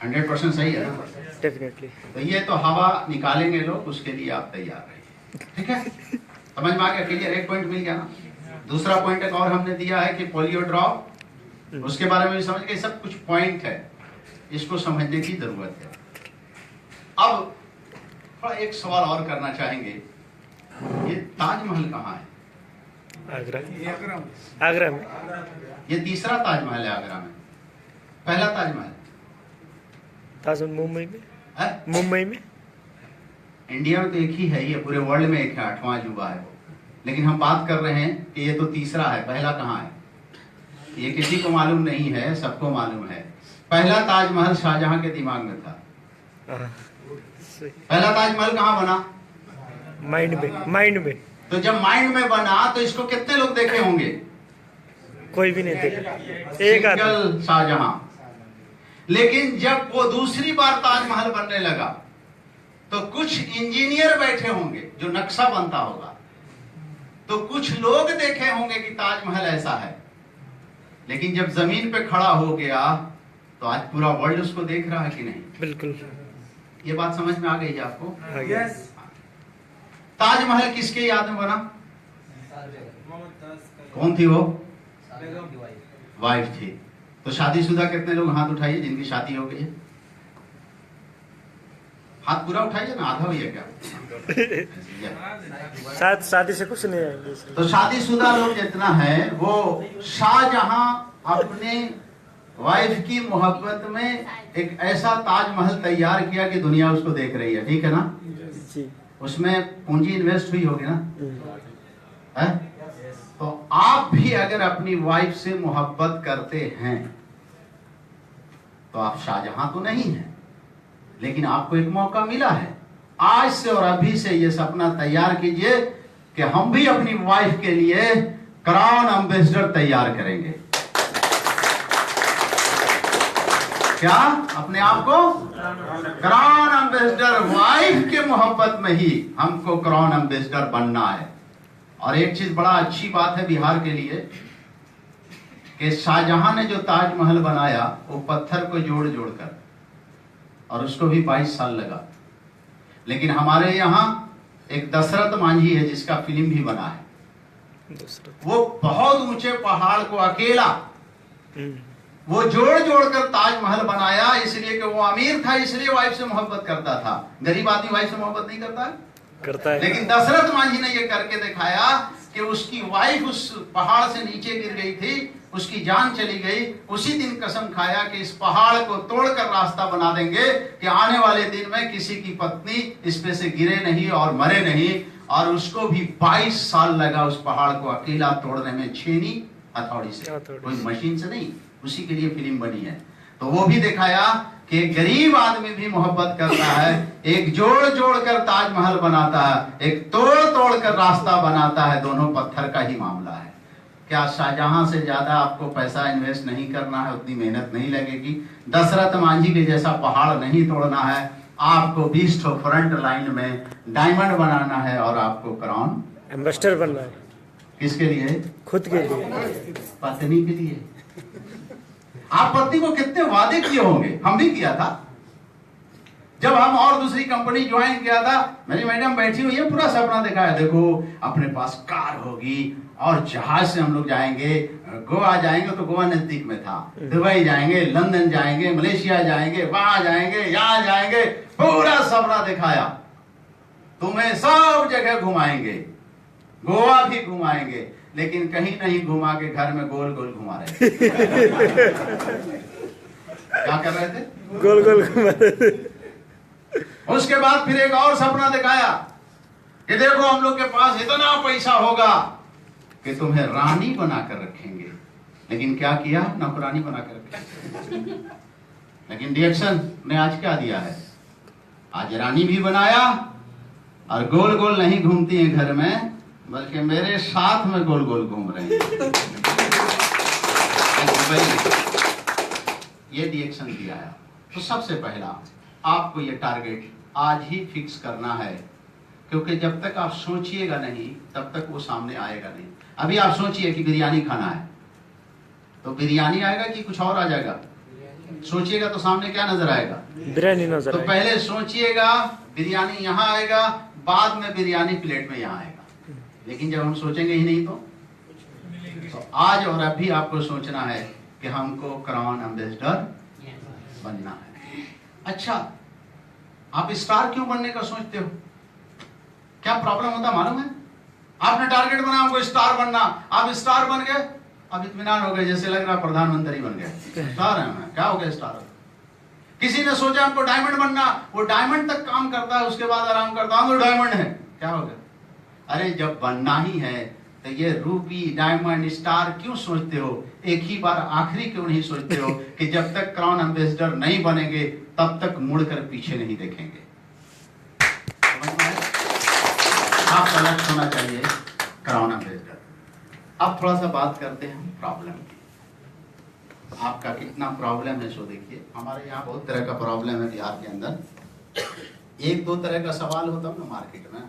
100% सही है ना, डेफिनेटली। तो ये तो हवा निकालेंगे लोग, उसके लिए आप तैयार रहिए, ठीक है। समझ में आ गया, क्लियर, एक पॉइंट मिल गया ना। दूसरा पॉइंट एक और हमने दिया है कि पोलियो ड्रॉप, उसके बारे में भी समझ गए। सब कुछ पॉइंट है, इसको समझने की जरूरत है। अब थोड़ा एक सवाल और करना चाहेंगे, ये ताजमहल कहाँ है, आगरा में। ये तीसरा ताजमहल है आगरा में, पहला ताजमहल मुंबई में है? मुंबई में इंडिया में तो एक ही है, ये पूरे वर्ल्ड में एक है, 8वां अजूबा है वो। लेकिन हम बात कर रहे हैं कि ये तो तीसरा है, पहला कहाँ है, ये किसी को मालूम नहीं है, सबको मालूम है। पहला ताजमहल शाहजहां के दिमाग में था। पहला ताजमहल कहाँ बना, माइंड में। तो जब माइंड में बना तो इसको कितने लोग देखे होंगे, कोई भी नहीं देखा, एक सिंगल शाहजहां। लेकिन जब वो दूसरी बार ताजमहल बनने लगा तो कुछ इंजीनियर बैठे होंगे जो नक्शा बनता होगा, तो कुछ लोग देखे होंगे कि ताजमहल ऐसा है। लेकिन जब जमीन पे खड़ा हो गया तो आज पूरा वर्ल्ड उसको देख रहा है कि नहीं, बिल्कुल। ये बात समझ में आ गई है आपको? Yes. ताजमहल किसके याद में बना? मुमताज का कौन थी वो? बेगम की वाइफ। वाइफ थी। तो शादीशुदा कितने लोग हाथ उठाइए जिनकी शादी हो गई है? हाथ पूरा उठाइए ना, आधा हुई है क्या? शादी से कुछ नहीं आएंगे। तो शादीशुदा लोग जितना है वो शाहजहां अपने वाइफ की मोहब्बत में एक ऐसा ताजमहल तैयार किया कि दुनिया उसको देख रही है, ठीक है ना? जी। उसमें पूंजी इन्वेस्ट हुई होगी ना? है? तो आप भी अगर अपनी वाइफ से मोहब्बत करते हैं तो आप शाहजहां तो नहीं हैं, लेकिन आपको एक मौका मिला है। आज से और अभी से ये सपना तैयार कीजिए कि हम भी अपनी वाइफ के लिए क्राउन एम्बेसडर तैयार करेंगे। क्या? अपने आप को क्राउन एम्बेसडर, वाइफ के मोहब्बत में ही हमको क्राउन एम्बेसडर बनना है। और एक चीज बड़ा अच्छी बात है बिहार के लिए कि शाहजहां ने जो ताजमहल बनाया वो पत्थर को जोड़ जोड़कर, और उसको भी 22 साल लगा। लेकिन हमारे यहाँ एक दशरथ मांझी है जिसका फिल्म भी बना है। वो बहुत ऊंचे पहाड़ को अकेला वो जोड़ जोड़कर ताजमहल बनाया, इसलिए कि वो अमीर था, इसलिए वाइफ से मोहब्बत करता था। गरीब आदमी वाइफ से मोहब्बत नहीं करता है। लेकिन दशरथ मांझी ने ये करके दिखाया कि उसकी वाइफ उस पहाड़ से नीचे गिर गई थी, उसकी जान चली गई। उसी दिन कसम खाया कि इस पहाड़ को तोड़कर रास्ता बना देंगे कि आने वाले दिन में किसी की पत्नी इस पे से गिरे नहीं और मरे नहीं। और उसको भी 22 साल लगा उस पहाड़ को अकेला तोड़ने में, छेनी हथौड़ी से, कोई मशीन से नहीं। उसी के लिए फिल्म बनी है। तो वो भी दिखाया कि एक गरीब आदमी भी मोहब्बत करता है, एक जोड़ जोड़ कर ताजमहल बनाता है, एक तोड़ तोड़ कर रास्ता बनाता है, दोनों पत्थर का ही मामला है। क्या शाहजहां से ज्यादा आपको पैसा इन्वेस्ट नहीं करना है, उतनी मेहनत नहीं लगेगी। दशरथ मांझी के जैसा पहाड़ नहीं तोड़ना है, आपको 20 फ्रंट लाइन में डायमंड बनाना है और आपको क्राउन एम्बेसडर बनना है। किसके लिए? खुद के लिए, पत्नी के लिए। आप पत्नी को कितने वादे किए होंगे? हम भी किया था। जब हम और दूसरी कंपनी ज्वाइन किया था, मेरी मैडम बैठी हुई है, पूरा सपना दिखाया, देखो अपने पास कार होगी और जहाज से हम लोग जाएंगे, गोवा जाएंगे तो गोवा नजदीक में था, दुबई जाएंगे, लंदन जाएंगे, मलेशिया जाएंगे, वहां जाएंगे, यहां जाएंगे, पूरा सपना दिखाया। तुम्हें सब जगह घुमाएंगे, गोवा भी घुमाएंगे, लेकिन कहीं नहीं घुमा के घर में गोल गोल घुमा रहे थे। क्या कर रहे थे? गोल गोल घुमा रहे थे। उसके बाद फिर एक और सपना दिखाया कि देखो हम लोग के पास इतना पैसा होगा कि तुम्हें रानी बनाकर रखेंगे। लेकिन क्या किया? नौकरानी बनाकर रखेंगे। लेकिन रिएक्शन ने आज क्या दिया है? आज रानी भी बनाया और गोल गोल नहीं घूमती है घर में, बल्कि मेरे साथ में गोल गोल घूम रहे हैं। ये रिएक्शन दिया है। तो सबसे पहला आपको ये टारगेट आज ही फिक्स करना है, क्योंकि जब तक आप सोचिएगा नहीं तब तक वो सामने आएगा नहीं। अभी आप सोचिए कि बिरयानी खाना है, तो बिरयानी आएगा कि कुछ और आ जाएगा? सोचिएगा तो सामने क्या नजर आएगा? बिरयानी नजर। तो पहले सोचिएगा बिरयानी यहाँ आएगा, बाद में बिरयानी प्लेट में यहाँ आएगा। लेकिन जब हम सोचेंगे ही नहीं तो आज और अभी आपको सोचना है कि हमको क्राउन एम्बेसडर बनना है। अच्छा, आप स्टार क्यों बनने का सोचते हो? क्या प्रॉब्लम होता मालूम है? आपने टारगेट बना हमको स्टार बनना, आप स्टार बन गए, अब इत्मीनान हो गए, जैसे लग रहा प्रधानमंत्री बन गए। स्टार है मैं, क्या हो गया स्टार? किसी ने सोचा हमको डायमंड बनना, वो डायमंड तक काम करता है, उसके बाद आराम करता है, वो डायमंड है, क्या हो गया? अरे जब बनना ही है तो ये रूबी, डायमंड, स्टार क्यों सोचते हो? एक ही बार आखिरी क्यों नहीं सोचते हो कि जब तक क्राउन एम्बेसडर नहीं बनेंगे तब तक मुड़कर पीछे नहीं देखेंगे? आपका लक्ष्य होना चाहिए क्राउन एम्बेसडर। अब थोड़ा सा बात करते हैं प्रॉब्लम की। आपका कितना प्रॉब्लम है सो देखिए। हमारे यहाँ बहुत तरह का प्रॉब्लम है बिहार के अंदर। एक दो तरह का सवाल होता है ना मार्केट में,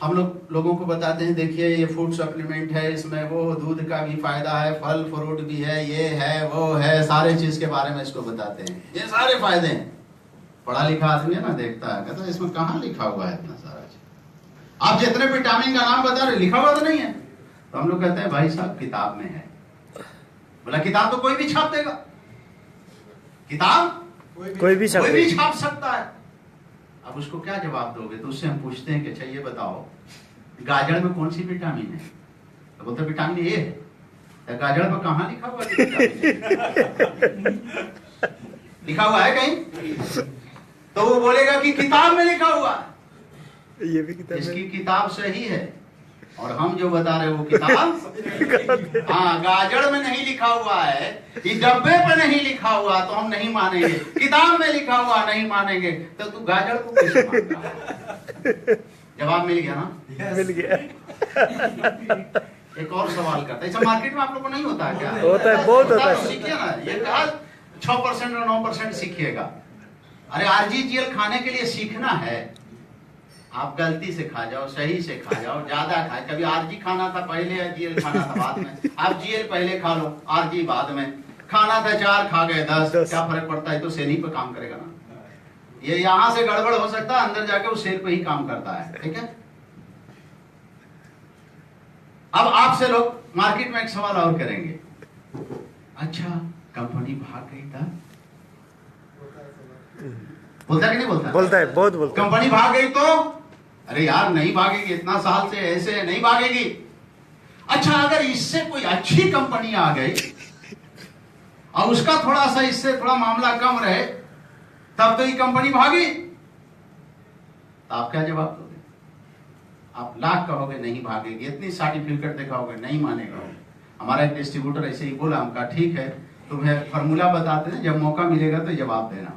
हम लोगों को बताते हैं देखिए ये फूड सप्लीमेंट है, इसमें वो दूध का भी फायदा है, फल फ्रूट भी है, ये है वो है, सारे चीज के बारे में इसको बताते हैं, ये सारे फायदे हैं। पढ़ा लिखा आदमी है ना, देखता है, कहता है इसमें कहाँ लिखा हुआ है इतना सारा चीज, आप जितने विटामिन का नाम बता रहे लिखा हुआ तो नहीं है। तो हम लोग कहते हैं भाई साहब किताब में है। बोला किताब तो कोई भी छाप देगा, किताब कोई भी कोई भी सब छाप सकता है। अब उसको क्या जवाब दोगे? तो उससे हम पूछते हैं कि अच्छा ये बताओ गाजर में कौन सी विटामिन है? तो बोलते विटामिन ए है। तो गाजर पर कहाँ लिखा हुआ है कि विटामिन ए? लिखा हुआ है कहीं? तो वो बोलेगा कि किताब में लिखा हुआ है। ये भी किताब इसकी किताब सही है और हम जो बता रहे हैं वो किताब हाँ, गाजर में नहीं लिखा हुआ है, इस डब्बे पे नहीं लिखा हुआ तो हम नहीं मानेंगे, किताब में लिखा हुआ नहीं मानेंगे। तो तू गाजर को कैसे मानता है? जवाब मिल गया ना? मिल गया। एक और सवाल करता है, ऐसा मार्केट में आप लोग को नहीं होता है क्या? होता है, बहुत होता है। सीखिए ना, ये कहा 6% और 9% सीखिएगा। अरे आरजीजीएल खाने के लिए सीखना है। आप गलती से खा जाओ, सही से खा जाओ, ज्यादा खाए, कभी आरजी खाना था पहले या जीएल खाना था बाद में। आप जीएल पहले खा लो, आरजी बाद में। खाना था 4 खा गए 10, क्या फर्क पड़ता है? तो सेल ही पे काम करेगा ना। ये यहां से गड़बड़ हो सकता है, अंदर जाके वो सेल पे ही काम करता है। ठीक है। अब आपसे लोग मार्केट में एक सवाल और करेंगे, अच्छा कंपनी भाग गई था, बोलता है कि नहीं बोलता? बोलता है, बहुत बोलता है। कंपनी भाग गई तो अरे यार नहीं भागेगी, इतना साल से ऐसे नहीं भागेगी। अच्छा अगर इससे कोई अच्छी कंपनी आ गई और उसका थोड़ा सा इससे थोड़ा मामला कम रहे तब तो ये कंपनी भागी, तो आप क्या जवाब दोगे? आप लाख कहोगे नहीं भागेगी, इतनी सर्टिफिकेट दिखाओगे नहीं मानेगा। हमारा एक डिस्ट्रीब्यूटर ऐसे ही बोला, हम कहा ठीक है तुम्हें फॉर्मूला बताते हैं, जब मौका मिलेगा तो जवाब देना।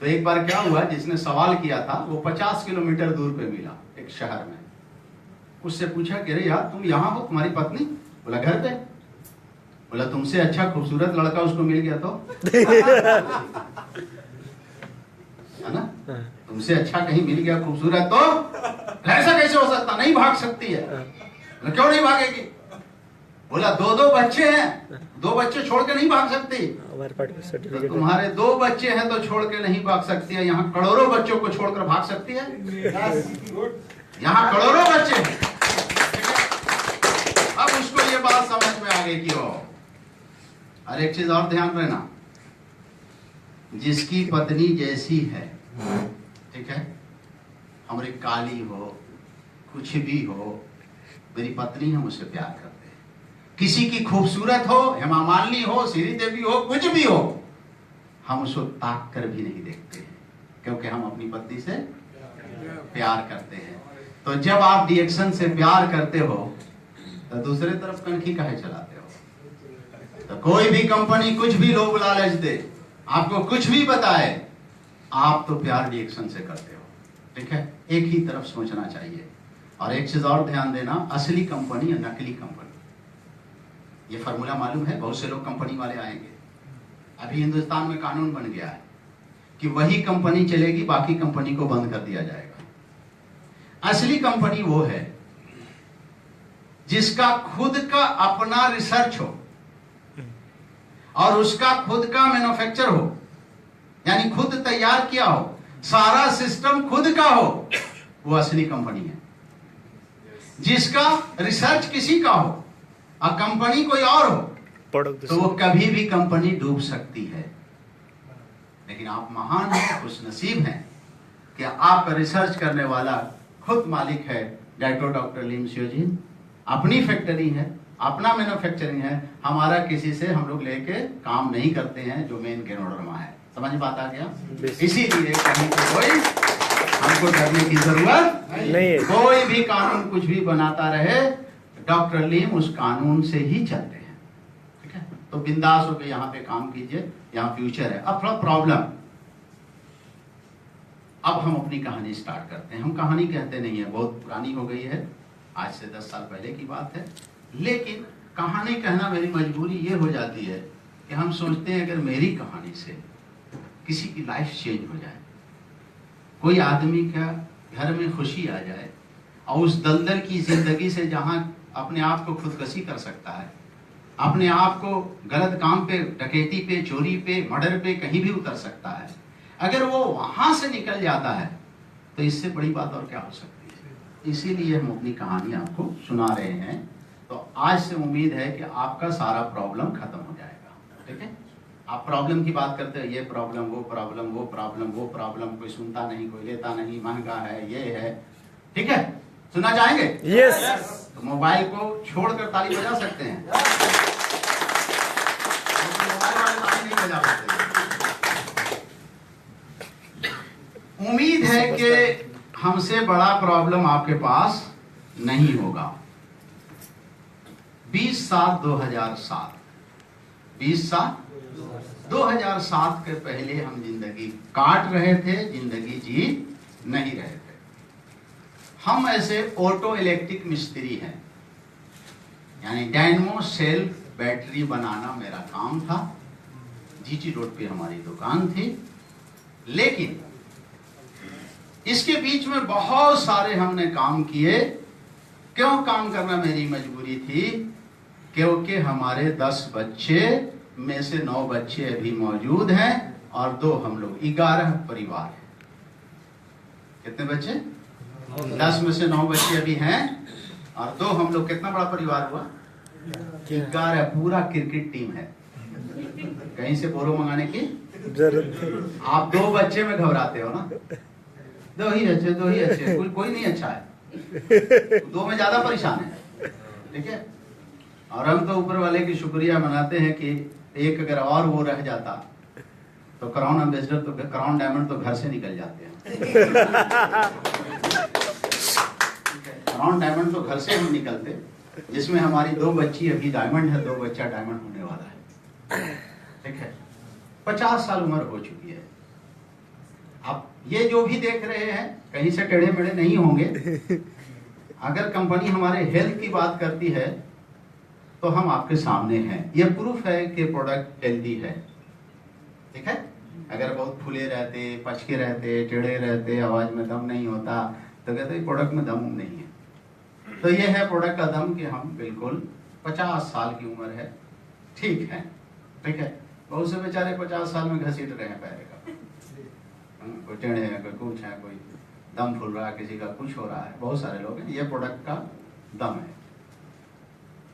तो एक बार क्या हुआ, जिसने सवाल किया था वो 50 किलोमीटर दूर पे मिला एक शहर में। उससे पूछा कि अरे यार तुम यहाँ हो, तुम्हारी पत्नी? बोला घर पे। बोला तुमसे अच्छा खूबसूरत लड़का उसको मिल गया तो है ना, तुमसे अच्छा कहीं मिल गया खूबसूरत तो ऐसा कैसे हो सकता? नहीं भाग सकती है। बोला क्यों नहीं भागेगी? बोला 2 बच्चे हैं, 2 बच्चे छोड़ के नहीं भाग सकती। हमारे पास तो सर्टिफिकेट तुम्हारे 2 बच्चे हैं तो छोड़ के नहीं भाग सकती है, यहाँ करोड़ों बच्चों को छोड़कर भाग सकती है? यहाँ करोड़ों बच्चे हैं। अब उसको ये बात समझ में आ गई कि और एक चीज और ध्यान रखना, जिसकी पत्नी जैसी है, ठीक है, हमारी काली हो कुछ भी हो, मेरी पत्नी हम उससे प्यार करते हैं। किसी की खूबसूरत हो, हेमा मालिनी हो, श्री देवी हो, कुछ भी हो, हम उसको ताक कर भी नहीं देखते हैं, क्योंकि हम अपनी पत्नी से प्यार करते हैं। तो जब आप रिएक्शन से प्यार करते हो तो दूसरे तरफ कनखी काहे चलाते हो? तो कोई भी कंपनी कुछ भी लोभ लालच दे, आपको कुछ भी बताए, आप तो प्यार रिएक्शन से करते हो। ठीक है, एक ही तरफ सोचना चाहिए। और एक चीज और ध्यान देना, असली कंपनी या नकली कंपनी, ये फॉर्मूला मालूम है? बहुत से लोग कंपनी वाले आएंगे, अभी हिंदुस्तान में कानून बन गया है कि वही कंपनी चलेगी, बाकी कंपनी को बंद कर दिया जाएगा। असली कंपनी वो है जिसका खुद का अपना रिसर्च हो और उसका खुद का मैन्युफैक्चर हो, यानी खुद तैयार किया हो, सारा सिस्टम खुद का हो, वो असली कंपनी है। जिसका रिसर्च किसी का हो और कंपनी कोई और हो, तो वो कभी भी कंपनी डूब सकती है। लेकिन आप महान हैं, खुशनसीब हैं कि आपका रिसर्च करने वाला खुद मालिक है डॉक्टर लीम सियोजिन, अपनी फैक्ट्री है, अपना मैन्युफैक्चरिंग है। हमारा किसी से हम लोग लेके काम नहीं करते हैं, जो मेन गेनोडर्मा है। समझ बात आ गया? इसीलिए कहीं पे कोई हमको डरने की जरूरत नहीं है। कोई भी कानून कुछ भी बनाता रहे, डॉक्टर लीम उस कानून से ही चलते हैं। ठीक है, तो बिंदास होकर यहाँ पे काम कीजिए, यहाँ फ्यूचर है। अब थोड़ा प्रॉब्लम, अब हम अपनी कहानी स्टार्ट करते हैं। हम कहानी कहते नहीं है, बहुत पुरानी हो गई है, आज से 10 साल पहले की बात है। लेकिन कहानी कहना मेरी मजबूरी ये हो जाती है कि हम सोचते हैं अगर मेरी कहानी से किसी की लाइफ चेंज हो जाए, कोई आदमी का घर में खुशी आ जाए और उस दलदल की जिंदगी से जहां अपने आप को खुदकशी कर सकता है, अपने आप को गलत काम पे, डकैती पे, चोरी पे, मर्डर पे कहीं भी उतर सकता है, अगर वो वहां से निकल जाता है तो इससे बड़ी बात और क्या हो सकती है। इसीलिए हम अपनी कहानी आपको सुना रहे हैं। तो आज से उम्मीद है कि आपका सारा प्रॉब्लम खत्म हो जाएगा। ठीक है, आप प्रॉब्लम की बात करते हो, ये प्रॉब्लम, वो प्रॉब्लम, वो प्रॉब्लम, वो प्रॉब्लम, कोई सुनता नहीं, कोई लेता नहीं, महंगा है, ये है। ठीक है, सुनना चाहेंगे? यस। तो मोबाइल को छोड़कर ताली बजा सकते हैं। मोबाइल वाले ताली नहीं बजा सकते। उम्मीद है कि हमसे बड़ा प्रॉब्लम आपके पास नहीं होगा। 20/7/2007 20/7 के पहले हम जिंदगी काट रहे थे, जिंदगी जी नहीं रहे थे। हम ऐसे ऑटो इलेक्ट्रिक मिस्त्री हैं, यानी डायनमो सेल बैटरी बनाना मेरा काम था। जीटी रोड पे हमारी दुकान थी। लेकिन इसके बीच में बहुत सारे हमने काम किए। क्यों काम करना मेरी मजबूरी थी? क्योंकि हमारे 10 बच्चे में से 9 बच्चे अभी मौजूद हैं और 2 हम लोग, 11 परिवार है। कितने बच्चे? 10 में से 9 बच्चे अभी हैं और 2 हम लोग। कितना बड़ा परिवार हुआ? 11। पूरा क्रिकेट टीम है। कहीं से बोरो मंगाने की जरूरत। आप 2 बच्चे में घबराते हो ना? 2 ही अच्छे, कोई नहीं अच्छा है। 2 में ज्यादा परेशान है। ठीक है, और हम तो ऊपर वाले की शुक्रिया मनाते हैं कि एक अगर और वो रह जाता तो क्राउन एम्बेसडर, तो क्राउन डायमंड तो घर से निकल जाते हैं। क्राउन डायमंड तो घर से हम निकलते, जिसमें हमारी 2 बच्ची अभी डायमंड है, 2 बच्चा डायमंड होने वाला है। ठीक है, 50 साल उम्र हो चुकी है। आप ये जो भी देख रहे हैं कहीं से टेढ़े मेढ़े नहीं होंगे। अगर कंपनी हमारे हेल्थ की बात करती है तो हम आपके सामने हैं। ये प्रूफ है कि प्रोडक्ट हेल्दी है। ठीक है, अगर बहुत फूले रहते, पचके रहते, टेढ़े रहते, आवाज में दम नहीं होता तो कहते प्रोडक्ट में दम नहीं है। तो ये है प्रोडक्ट का दम कि हम बिल्कुल 50 साल की उम्र है, ठीक है। ठीक है, बहुत से बेचारे 50 साल में घसीट रहे हैं पैर का। कोई टेढ़े है, कोई कुछ है, कोई दम फूल रहा है, किसी का कुछ हो रहा है, बहुत सारे लोग हैं। ये प्रोडक्ट का दम है।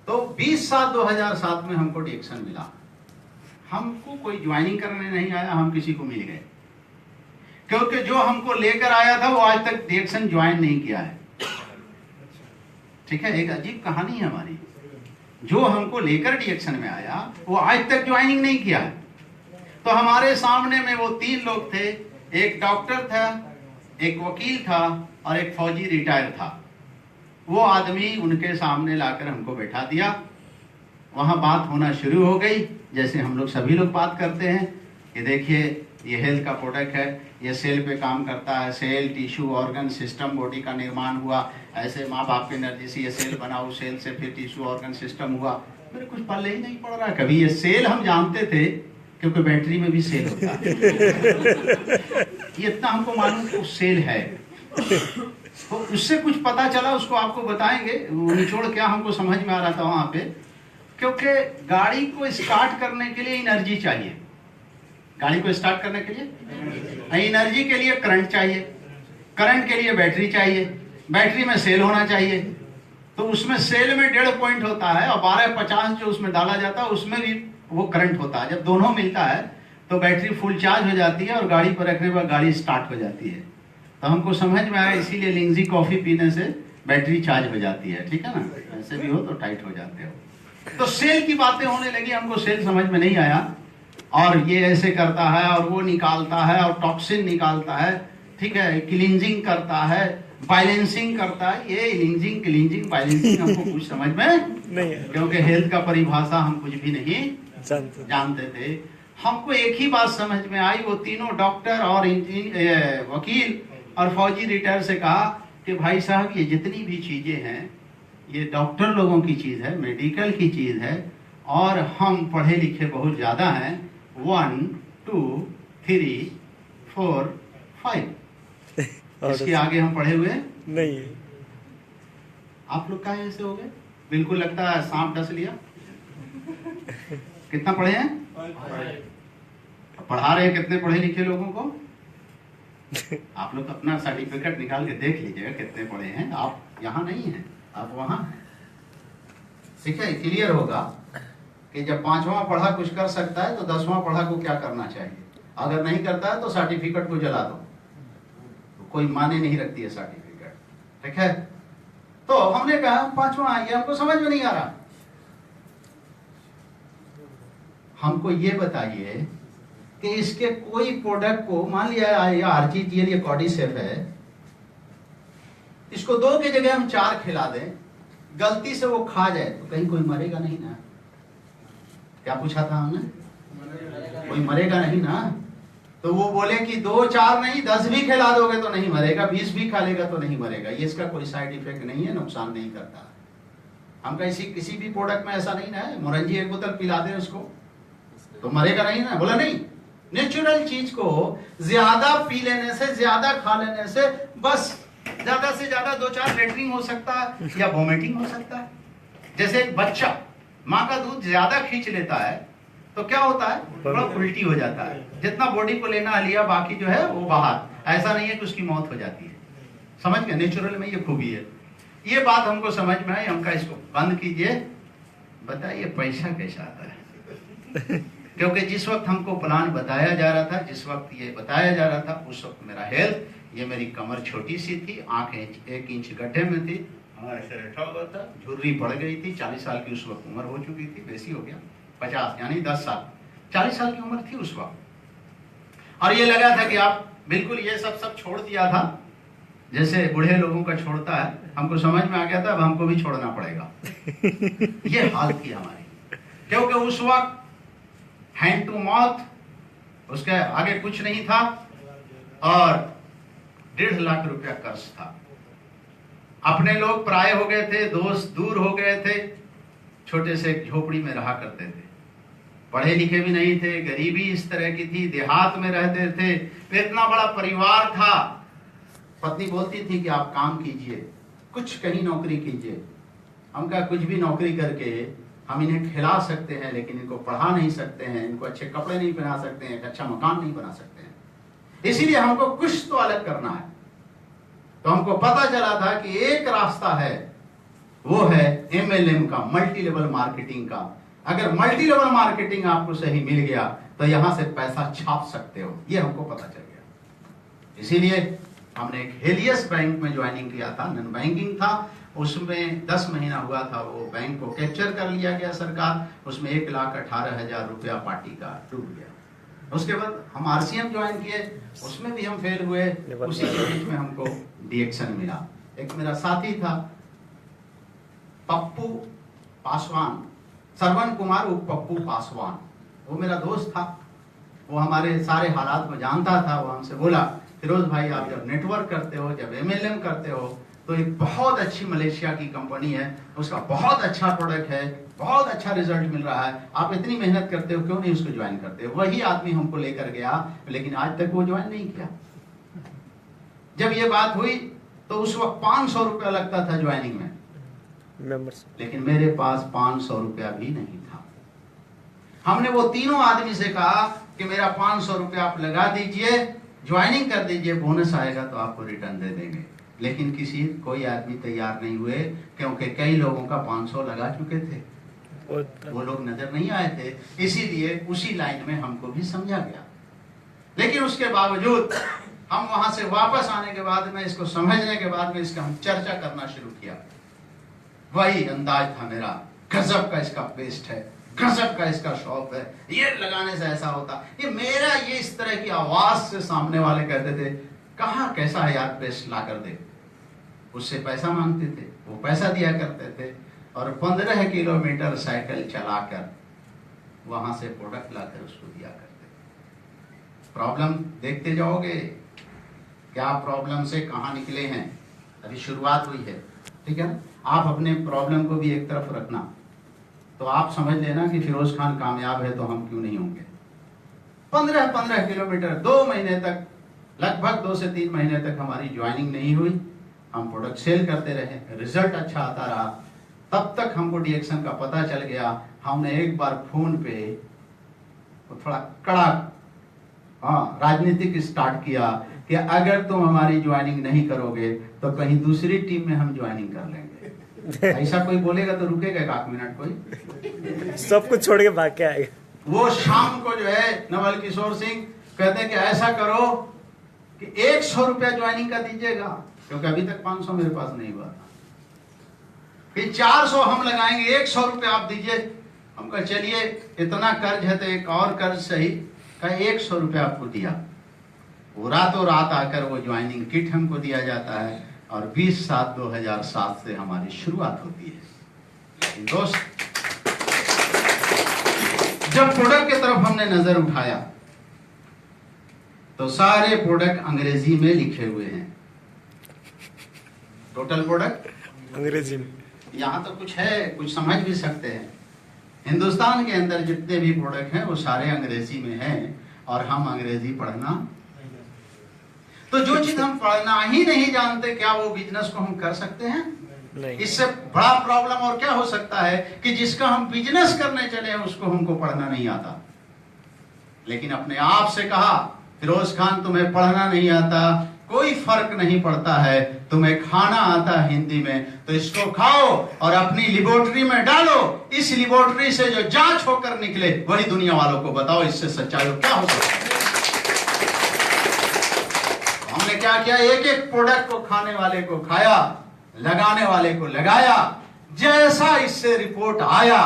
तो 20/7/2007 में हमको डिएक्शन मिला। हमको कोई ज्वाइनिंग करने नहीं आया, हम किसी को मिल गए। क्योंकि जो हमको लेकर आया था वो आज तक डिएक्शन ज्वाइन नहीं किया है। ठीक है, एक अजीब कहानी है हमारी। जो हमको लेकर डिएक्शन में आया वो आज तक ज्वाइनिंग नहीं किया है। तो हमारे सामने में वो 3 लोग थे, एक डॉक्टर था, एक वकील था और एक फौजी रिटायर था। वो आदमी उनके सामने लाकर हमको बैठा दिया। वहां बात होना शुरू हो गई, जैसे हम लोग सभी लोग बात करते हैं कि देखिए ये हेल्थ का प्रोडक्ट है, ये सेल पे काम करता है, cell, tissue, organ, system, body का निर्माण हुआ, ऐसे माँ बाप की एनर्जी से ये सेल बना, उस सेल से फिर टिश्यू, ऑर्गन, सिस्टम हुआ। मेरे कुछ पल्ले ही नहीं पड़ रहा। कभी ये सेल हम जानते थे क्योंकि बैटरी में भी सेल होता है। ये इतना हमको मालूम कि सेल है। तो उससे कुछ पता चला, उसको आपको बताएंगे। निचोड़ क्या हमको समझ में आ रहा था वहां पे, क्योंकि गाड़ी को स्टार्ट करने के लिए एनर्जी चाहिए। गाड़ी को स्टार्ट करने के लिए एनर्जी के लिए करंट चाहिए, करंट के लिए बैटरी चाहिए, बैटरी में सेल होना चाहिए। तो उसमें सेल में 1.5 पॉइंट होता है और 1250 जो उसमें डाला जाता है उसमें भी वो करंट होता है। जब दोनों मिलता है तो बैटरी फुल चार्ज हो जाती है और गाड़ी पर रखने के बाद गाड़ी स्टार्ट हो जाती है। तो हमको समझ में आया, इसीलिए लिंगजी कॉफी पीने से बैटरी चार्ज हो जाती है। ठीक है ना, ऐसे भी हो तो टाइट हो जाते हो। तो सेल की बातें होने लगी, हमको सेल समझ में नहीं आया। और ये ऐसे करता है और वो निकालता है और टॉक्सिन निकालता है। ठीक है, क्लींजिंग करता है, बैलेंसिंग करता है। ये क्लींजिंग, बैलेंसिंग हमको कुछ समझ में नहीं है, क्योंकि हेल्थ का परिभाषा हम कुछ भी नहीं जानते थे। हमको एक ही बात समझ में आई, वो तीनों डॉक्टर और वकील और फौजी रिटायर से कहा कि भाई साहब ये जितनी भी चीजें हैं ये डॉक्टर लोगों की चीज है, मेडिकल की चीज है, और हम पढ़े लिखे बहुत ज्यादा हैं। 1 2 3 4 5 इसके आगे हम पढ़े हुए नहीं। आप लोग काहे ऐसे हो गए? बिल्कुल लगता है सांप डस लिया। कितना पढ़े हैं? पढ़ा रहे हैं कितने पढ़े लिखे लोगों को? आप लोग अपना सर्टिफिकेट निकाल के देख लीजिएगा कितने पढ़े हैं। आप यहाँ नहीं हैं, आप वहाँ हैं। ठीक है, क्लियर होगा कि जब 5वां पढ़ा कुछ कर सकता है तो 10वां पढ़ा को क्या करना चाहिए। अगर नहीं करता है तो सर्टिफिकेट को जला दो, तो कोई माने नहीं रखती है सर्टिफिकेट। ठीक है, तो हमने कहा 5वां आइए, हमको समझ में नहीं आ रहा। हमको ये बताइए कि इसके कोई प्रोडक्ट को, मान लिया ये आरजीजीएल, ये कॉर्डिसेप है, इसको 2 की जगह हम 4 खिला दें, गलती से वो खा जाए तो कहीं कोई मरेगा नहीं ना। क्या पूछा था हमने? कोई मरेगा नहीं ना। तो वो बोले कि 2 4 नहीं 10 भी खिला दोगे तो नहीं मरेगा, 20 भी खा लेगा तो नहीं मरेगा। ये इसका कोई साइड इफेक्ट नहीं है, नुकसान नहीं करता। हम किसी भी प्रोडक्ट में ऐसा नहीं ना है, मोरंजी 1 बोतल पिला दे उसको तो मरेगा नहीं ना। बोला नहीं, नेचुरल चीज को ज्यादा पी लेने से, ज्यादा खा लेने से बस ज्यादा से ज्यादा 2-4 लेटरिंग हो सकता है या वोमिटिंग हो सकता है। जैसे एक बच्चा माँ का दूध ज्यादा खींच लेता है तो क्या होता है, थोड़ा उल्टी हो जाता है। जितना बॉडी को लेना लिया बाकी जो है वो बाहर। ऐसा नहीं है कि उसकी मौत हो जाती है। समझ गए, नेचुरल में ये खूबी है। ये बात हमको समझ में आई, हमका इसको बंद कीजिए। बताइए पैसा कैसा आता है? क्योंकि जिस वक्त हमको प्लान बताया जा रहा था, जिस वक्त ये बताया जा रहा था, उस वक्त मेरा हेल्थ, ये मेरी कमर छोटी सी थी, आंखें 1 इंच गड्ढे में थी, ऐसे बैठा हुआ था, झुर्री पड़ गई थी। 40 साल की उस वक्त उम्र हो चुकी थी, बेसी हो गया 50 यानी 10 साल, 40 साल की उम्र थी उस वक्त। और ये लगा था कि आप बिल्कुल ये सब छोड़ दिया था जैसे बूढ़े लोगों का छोड़ता है। हमको समझ में आ गया था अब हमको भी छोड़ना पड़ेगा। ये हाल थी हमारी, क्योंकि उस वक्त हैंड टू माउथ, उसके आगे कुछ नहीं था और 1.5 लाख रुपया कर्ज था। अपने लोग पराये हो गए थे, दोस्त दूर हो गए थे, छोटे से एक झोपड़ी में रहा करते थे, पढ़े लिखे भी नहीं थे, गरीबी इस तरह की थी, देहात में रहते थे। इतना बड़ा परिवार था। पत्नी बोलती थी कि आप काम कीजिए, कुछ कहीं नौकरी कीजिए। हम कहा कुछ भी नौकरी करके हम इन्हें खिला सकते हैं, लेकिन इनको पढ़ा नहीं सकते हैं, इनको अच्छे कपड़े नहीं पहना सकते हैं, एक अच्छा मकान नहीं बना सकते हैं। इसीलिए हमको कुछ तो अलग करना है। तो हमको पता चला था कि एक रास्ता है, वो है MLM का, मल्टी लेवल मार्केटिंग का। अगर मल्टी लेवल मार्केटिंग आपको सही मिल गया तो यहां से पैसा छाप सकते हो, ये हमको पता चल गया। इसीलिए हमने एक हेलियस बैंक में ज्वाइनिंग किया था, नॉन बैंकिंग था। उसमें 10 महीना हुआ था, वो बैंक को कैप्चर कर लिया गया सरकार। उसमें 1,18,000 रुपया पार्टी का डूब गया। उसके बाद हम RCM ज्वाइन किए, उसमें भी हम फेल हुए। उसी के बीच में हमको डिएक्शन मिला। एक मेरा साथी था पप्पू पासवान, श्रवण कुमार उर्फ पप्पू पासवान, वो मेरा दोस्त था। वो हमारे सारे हालात में जानता था। वो हमसे बोला, फिरोज भाई आप जब नेटवर्क करते हो, जब MLM करते हो, तो एक बहुत अच्छी मलेशिया की कंपनी है, उसका बहुत अच्छा प्रोडक्ट है, बहुत अच्छा रिजल्ट मिल रहा है, आप इतनी मेहनत करते हो, क्यों नहीं उसको ज्वाइन करते हो? वही आदमी हमको लेकर गया, लेकिन आज तक वो ज्वाइन नहीं किया। जब ये बात हुई तो उस वक्त 500 रुपया लगता था ज्वाइनिंग में, लेकिन मेरे पास 500 रुपया भी नहीं था। हमने वो तीनों आदमी से कहा कि मेरा 500 रुपया आप लगा दीजिए, ज्वाइनिंग कर दीजिए, बोनस आएगा तो आपको रिटर्न दे देंगे। लेकिन कोई आदमी तैयार नहीं हुए, क्योंकि कई लोगों का 500 लगा चुके थे, वो लोग नजर नहीं आए थे। इसीलिए उसी लाइन में हमको भी समझा गया। लेकिन उसके बावजूद हम वहां से वापस आने के बाद में, इसको समझने के बाद में, इसका हम चर्चा करना शुरू किया। वही अंदाज था मेरा, गजब का इसका पेस्ट है, गजब का इसका शौक है, ये लगाने से ऐसा होता। ये मेरा ये इस तरह की आवाज से सामने वाले कहते थे, कहाँ कैसा है यार पेस्ट ला कर दे। उससे पैसा मांगते थे, वो पैसा दिया करते थे, और 15 किलोमीटर साइकिल चलाकर वहां से प्रोडक्ट लाकर उसको दिया करते। प्रॉब्लम देखते जाओगे, क्या प्रॉब्लम से कहाँ निकले हैं, अभी शुरुआत हुई है, ठीक है ना। आप अपने प्रॉब्लम को भी एक तरफ रखना, तो आप समझ लेना कि फिरोज खान कामयाब है तो हम क्यों नहीं होंगे। 15 किलोमीटर 2 महीने तक, लगभग 2 से 3 महीने तक हमारी ज्वाइनिंग नहीं हुई। हम प्रोडक्ट सेल करते रहे, रिजल्ट अच्छा आता रहा। तब तक हमको डिएक्शन का पता चल गया। हमने एक बार फोन पे, वो थोड़ा कड़ा हाँ, राजनीतिक स्टार्ट किया कि अगर तुम हमारी ज्वाइनिंग नहीं करोगे तो कहीं दूसरी टीम में हम ज्वाइनिंग कर लेंगे। ऐसा कोई बोलेगा तो रुकेगा 1 मिनट कोई? सब कुछ छोड़ के भाग के आएगा। वो शाम को जो है नवल किशोर सिंह कहते हैं कि ऐसा करो कि 100 रुपया ज्वाइनिंग का दीजिएगा, क्योंकि अभी तक 500 मेरे पास नहीं हुआ था, कि 400 हम लगाएंगे, 100 रुपया आप दीजिए। हम कहा चलिए इतना कर्ज है तो एक और कर्ज सही, का 100 रुपया आपको दिया। वो रातों रात आकर वो ज्वाइनिंग किट हमको दिया जाता है और 20/7/2007 से हमारी शुरुआत होती है। दोस्त, जब प्रोडक्ट की तरफ हमने नजर उठाया तो सारे प्रोडक्ट अंग्रेजी में लिखे हुए हैं। टोटल प्रोडक्ट अंग्रेजी में। यहां तो कुछ है, कुछ समझ भी सकते हैं। हिंदुस्तान के अंदर जितने भी प्रोडक्ट हैं वो सारे अंग्रेजी में हैं और हम अंग्रेजी पढ़ना, तो जो चीज हम पढ़ना ही नहीं जानते, क्या वो बिजनेस को हम कर सकते हैं? नहीं। इससे बड़ा प्रॉब्लम और क्या हो सकता है कि जिसका हम बिजनेस करने चले हैं उसको हमको पढ़ना नहीं आता। लेकिन अपने आप से कहा, फिरोज खान तुम्हें पढ़ना नहीं आता, कोई फर्क नहीं पड़ता है, तुम्हें खाना आता है हिंदी में, तो इसको खाओ और अपनी लेबोरेटरी में डालो। इस लेबोरेटरी से जो जांच होकर निकले वही दुनिया वालों को बताओ, इससे सच्चाई क्या हो सकता है। हमने क्या किया, एक एक प्रोडक्ट को खाने वाले को खाया, लगाने वाले को लगाया, जैसा इससे रिपोर्ट आया,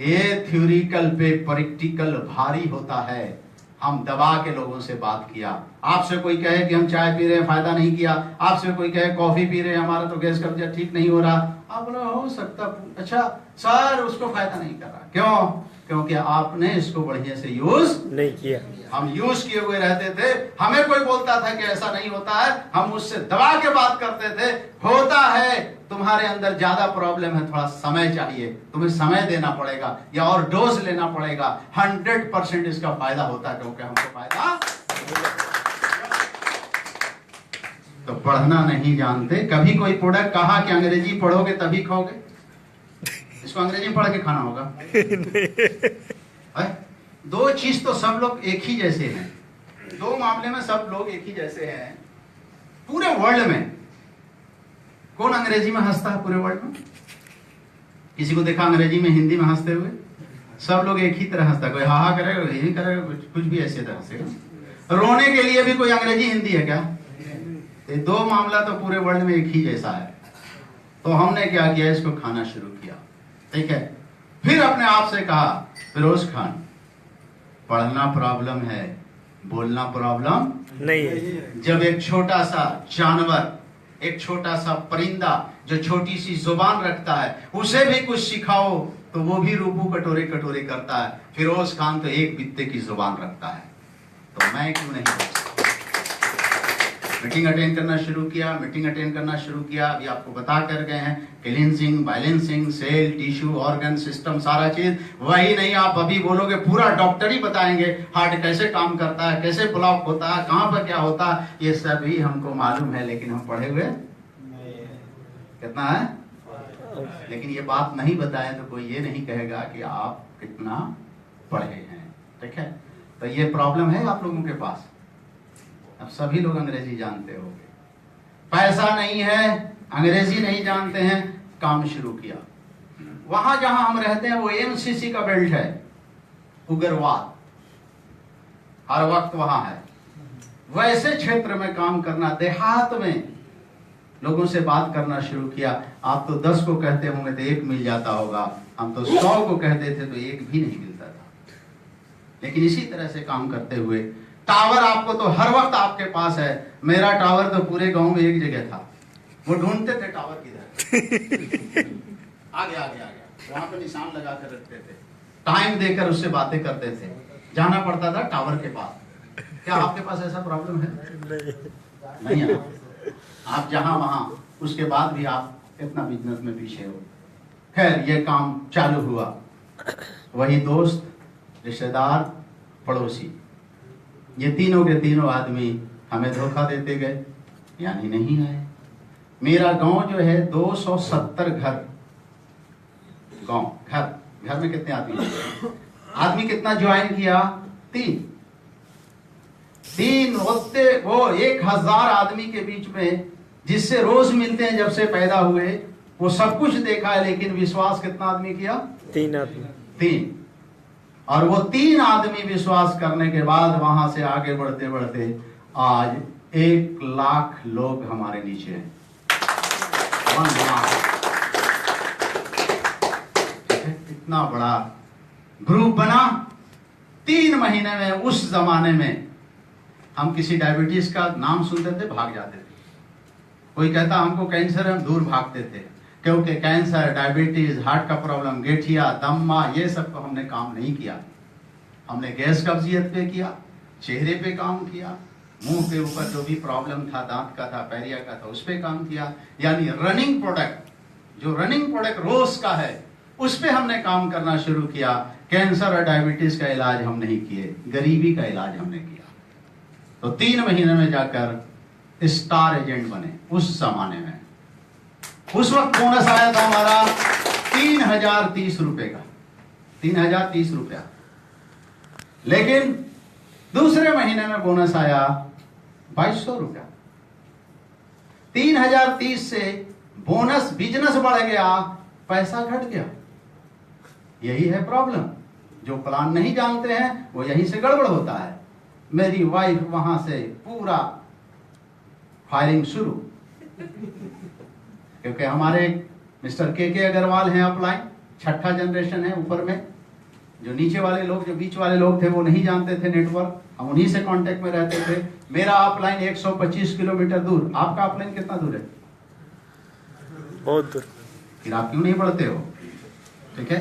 ये थ्योरिकल पे प्रैक्टिकल भारी होता है। हम दबा के लोगों से बात किया। आपसे कोई कहे कि हम चाय पी रहे हैं, फायदा नहीं किया। आपसे कोई कहे कॉफी पी रहे हैं, हमारा तो गैस कब्जा ठीक नहीं हो रहा, आप बोला हो सकता, अच्छा सर उसको फायदा नहीं कर रहा। क्यों? क्योंकि आपने इसको बढ़िया से यूज नहीं किया। हम यूज किए हुए रहते थे। हमें कोई बोलता था कि ऐसा नहीं होता है, हम उससे दबा के बात करते थे। होता है, तुम्हारे अंदर ज्यादा प्रॉब्लम है, थोड़ा समय चाहिए, तुम्हें समय देना पड़ेगा या और डोज लेना पड़ेगा। 100% इसका फायदा होता है, क्योंकि हमको फायदा। तो पढ़ना नहीं जानते। कभी कोई प्रोडक्ट कहा कि अंग्रेजी पढ़ोगे तभी खाओगे, इसको अंग्रेजी में पढ़ के खाना होगा। दो चीज तो सब लोग एक ही जैसे हैं, दो मामले में सब लोग एक ही जैसे हैं। पूरे वर्ल्ड में कौन अंग्रेजी में हंसता है? पूरे वर्ल्ड में किसी को देखा अंग्रेजी में हिंदी में हंसते हुए? सब लोग एक ही तरह हंसता है। कोई हा हा करेगा, कोई यही करेगा, कुछ भी ऐसे तरह हंसेगा। रोने के लिए भी कोई अंग्रेजी हिंदी है क्या? ये दो मामला तो पूरे वर्ल्ड में एक ही जैसा है। तो हमने क्या किया, इसको खाना शुरू किया। ठीक है, फिर अपने आप से कहा, फिरोज खान पढ़ना प्रॉब्लम है, बोलना प्रॉब्लम नहीं है। जब एक छोटा सा जानवर, एक छोटा सा परिंदा जो छोटी सी जुबान रखता है, उसे भी कुछ सिखाओ तो वो भी रूपू कटोरे कटोरे करता है। फिरोज खान तो एक बित्ते की जुबान रखता है, तो मैं क्यों नहीं? मीटिंग अटेंड करना शुरू किया, मीटिंग अटेंड करना शुरू किया। अभी आपको बता कर गए हैं, cleansing, balancing, cell, tissue, organ system, सारा चीज वही नहीं। आप अभी बोलोगे पूरा डॉक्टर ही बताएंगे, हार्ट कैसे काम करता है, कैसे ब्लॉक होता है, कहां पर क्या होता है, ये सभी हमको मालूम है, लेकिन हम पढ़े हुए कितना है? लेकिन ये बात नहीं बताए तो कोई ये नहीं कहेगा कि आप कितना पढ़े हैं। ठीक है, तो ये प्रॉब्लम है आप लोगों के पास। अब सभी लोग अंग्रेजी जानते होंगे, पैसा नहीं है, अंग्रेजी नहीं जानते हैं, काम शुरू किया। वहां जहां हम रहते हैं वो एमसीसी का बेल्ट है, उग्रवाद हर वक्त वहां है। वैसे क्षेत्र में काम करना, देहात में लोगों से बात करना शुरू किया। आप तो 10 को कहते होंगे तो 1 मिल जाता होगा, हम तो 100 को कहते थे तो 1 भी नहीं मिलता था। लेकिन इसी तरह से काम करते हुए, टावर आपको तो हर वक्त आपके पास है। मेरा टावर तो पूरे गांव में एक जगह था, वो ढूंढते थे टावर किधर। आ गया, वहां पे निशान लगा कर रखते थे, टाइम देकर उससे बातें करते थे, जाना पड़ता था टावर के पास। क्या आपके पास ऐसा प्रॉब्लम है? नहीं है। आप जहां वहां, उसके बाद भी आप इतना बिजनेस में पीछे हो। खैर, ये काम चालू हुआ। वही दोस्त, रिश्तेदार, पड़ोसी, ये तीनों के तीनों आदमी हमें धोखा देते गए, यानी नहीं आए। मेरा गांव जो है 270 घर, गांव घर में कितने आदमी? आदमी कितना ज्वाइन किया? 3। वो 1000 आदमी के बीच में जिससे रोज मिलते हैं जब से पैदा हुए, वो सब कुछ देखा है, लेकिन विश्वास कितना आदमी किया? 3 आदमी। 3। और वो 3 आदमी विश्वास करने के बाद वहां से आगे बढ़ते बढ़ते आज 1 लाख लोग हमारे नीचे हैं। 1 लाख। इतना बड़ा ग्रुप बना 3 महीने में। उस जमाने में हम किसी डायबिटीज का नाम सुनते थे, भाग जाते थे। कोई कहता हमको कैंसर है, हम दूर भागते थे, क्योंकि कैंसर, डायबिटीज, हार्ट का प्रॉब्लम, गेठिया, दम्मा, ये सब को हमने काम नहीं किया। हमने गैस कब्जियत पे किया, चेहरे पे काम किया, मुंह के ऊपर जो भी प्रॉब्लम था, दांत का था, पैरिया का था, उस पे काम किया। यानी रनिंग प्रोडक्ट, जो रनिंग प्रोडक्ट रोज का है, उस पे हमने काम करना शुरू किया। कैंसर और डायबिटीज का इलाज हम नहीं किए, गरीबी का इलाज हमने किया। तो 3 महीने में जाकर स्टार एजेंट बने। उस जमाने में उस वक्त बोनस आया था हमारा 3030 रुपए का, 3030 रुपया। लेकिन दूसरे महीने में बोनस आया 2200 रुपया। 3030 से बोनस, बिजनेस बढ़ गया, पैसा घट गया। यही है प्रॉब्लम। जो प्लान नहीं जानते हैं वो यहीं से गड़बड़ होता है। मेरी वाइफ वहां से पूरा फायरिंग शुरू, क्योंकि हमारे मिस्टर के अग्रवाल हैं अपलाइन, 6ठा जनरेशन है ऊपर में। जो नीचे वाले लोग, जो बीच वाले लोग थे, वो नहीं जानते थे नेटवर्क, हम उन्हीं से कांटेक्ट में रहते थे। मेरा अपलाइन 125 किलोमीटर दूर। आपका अपलाइन कितना दूर है? बहुत दूर। फिर आप क्यों नहीं पढ़ते हो? ठीक है,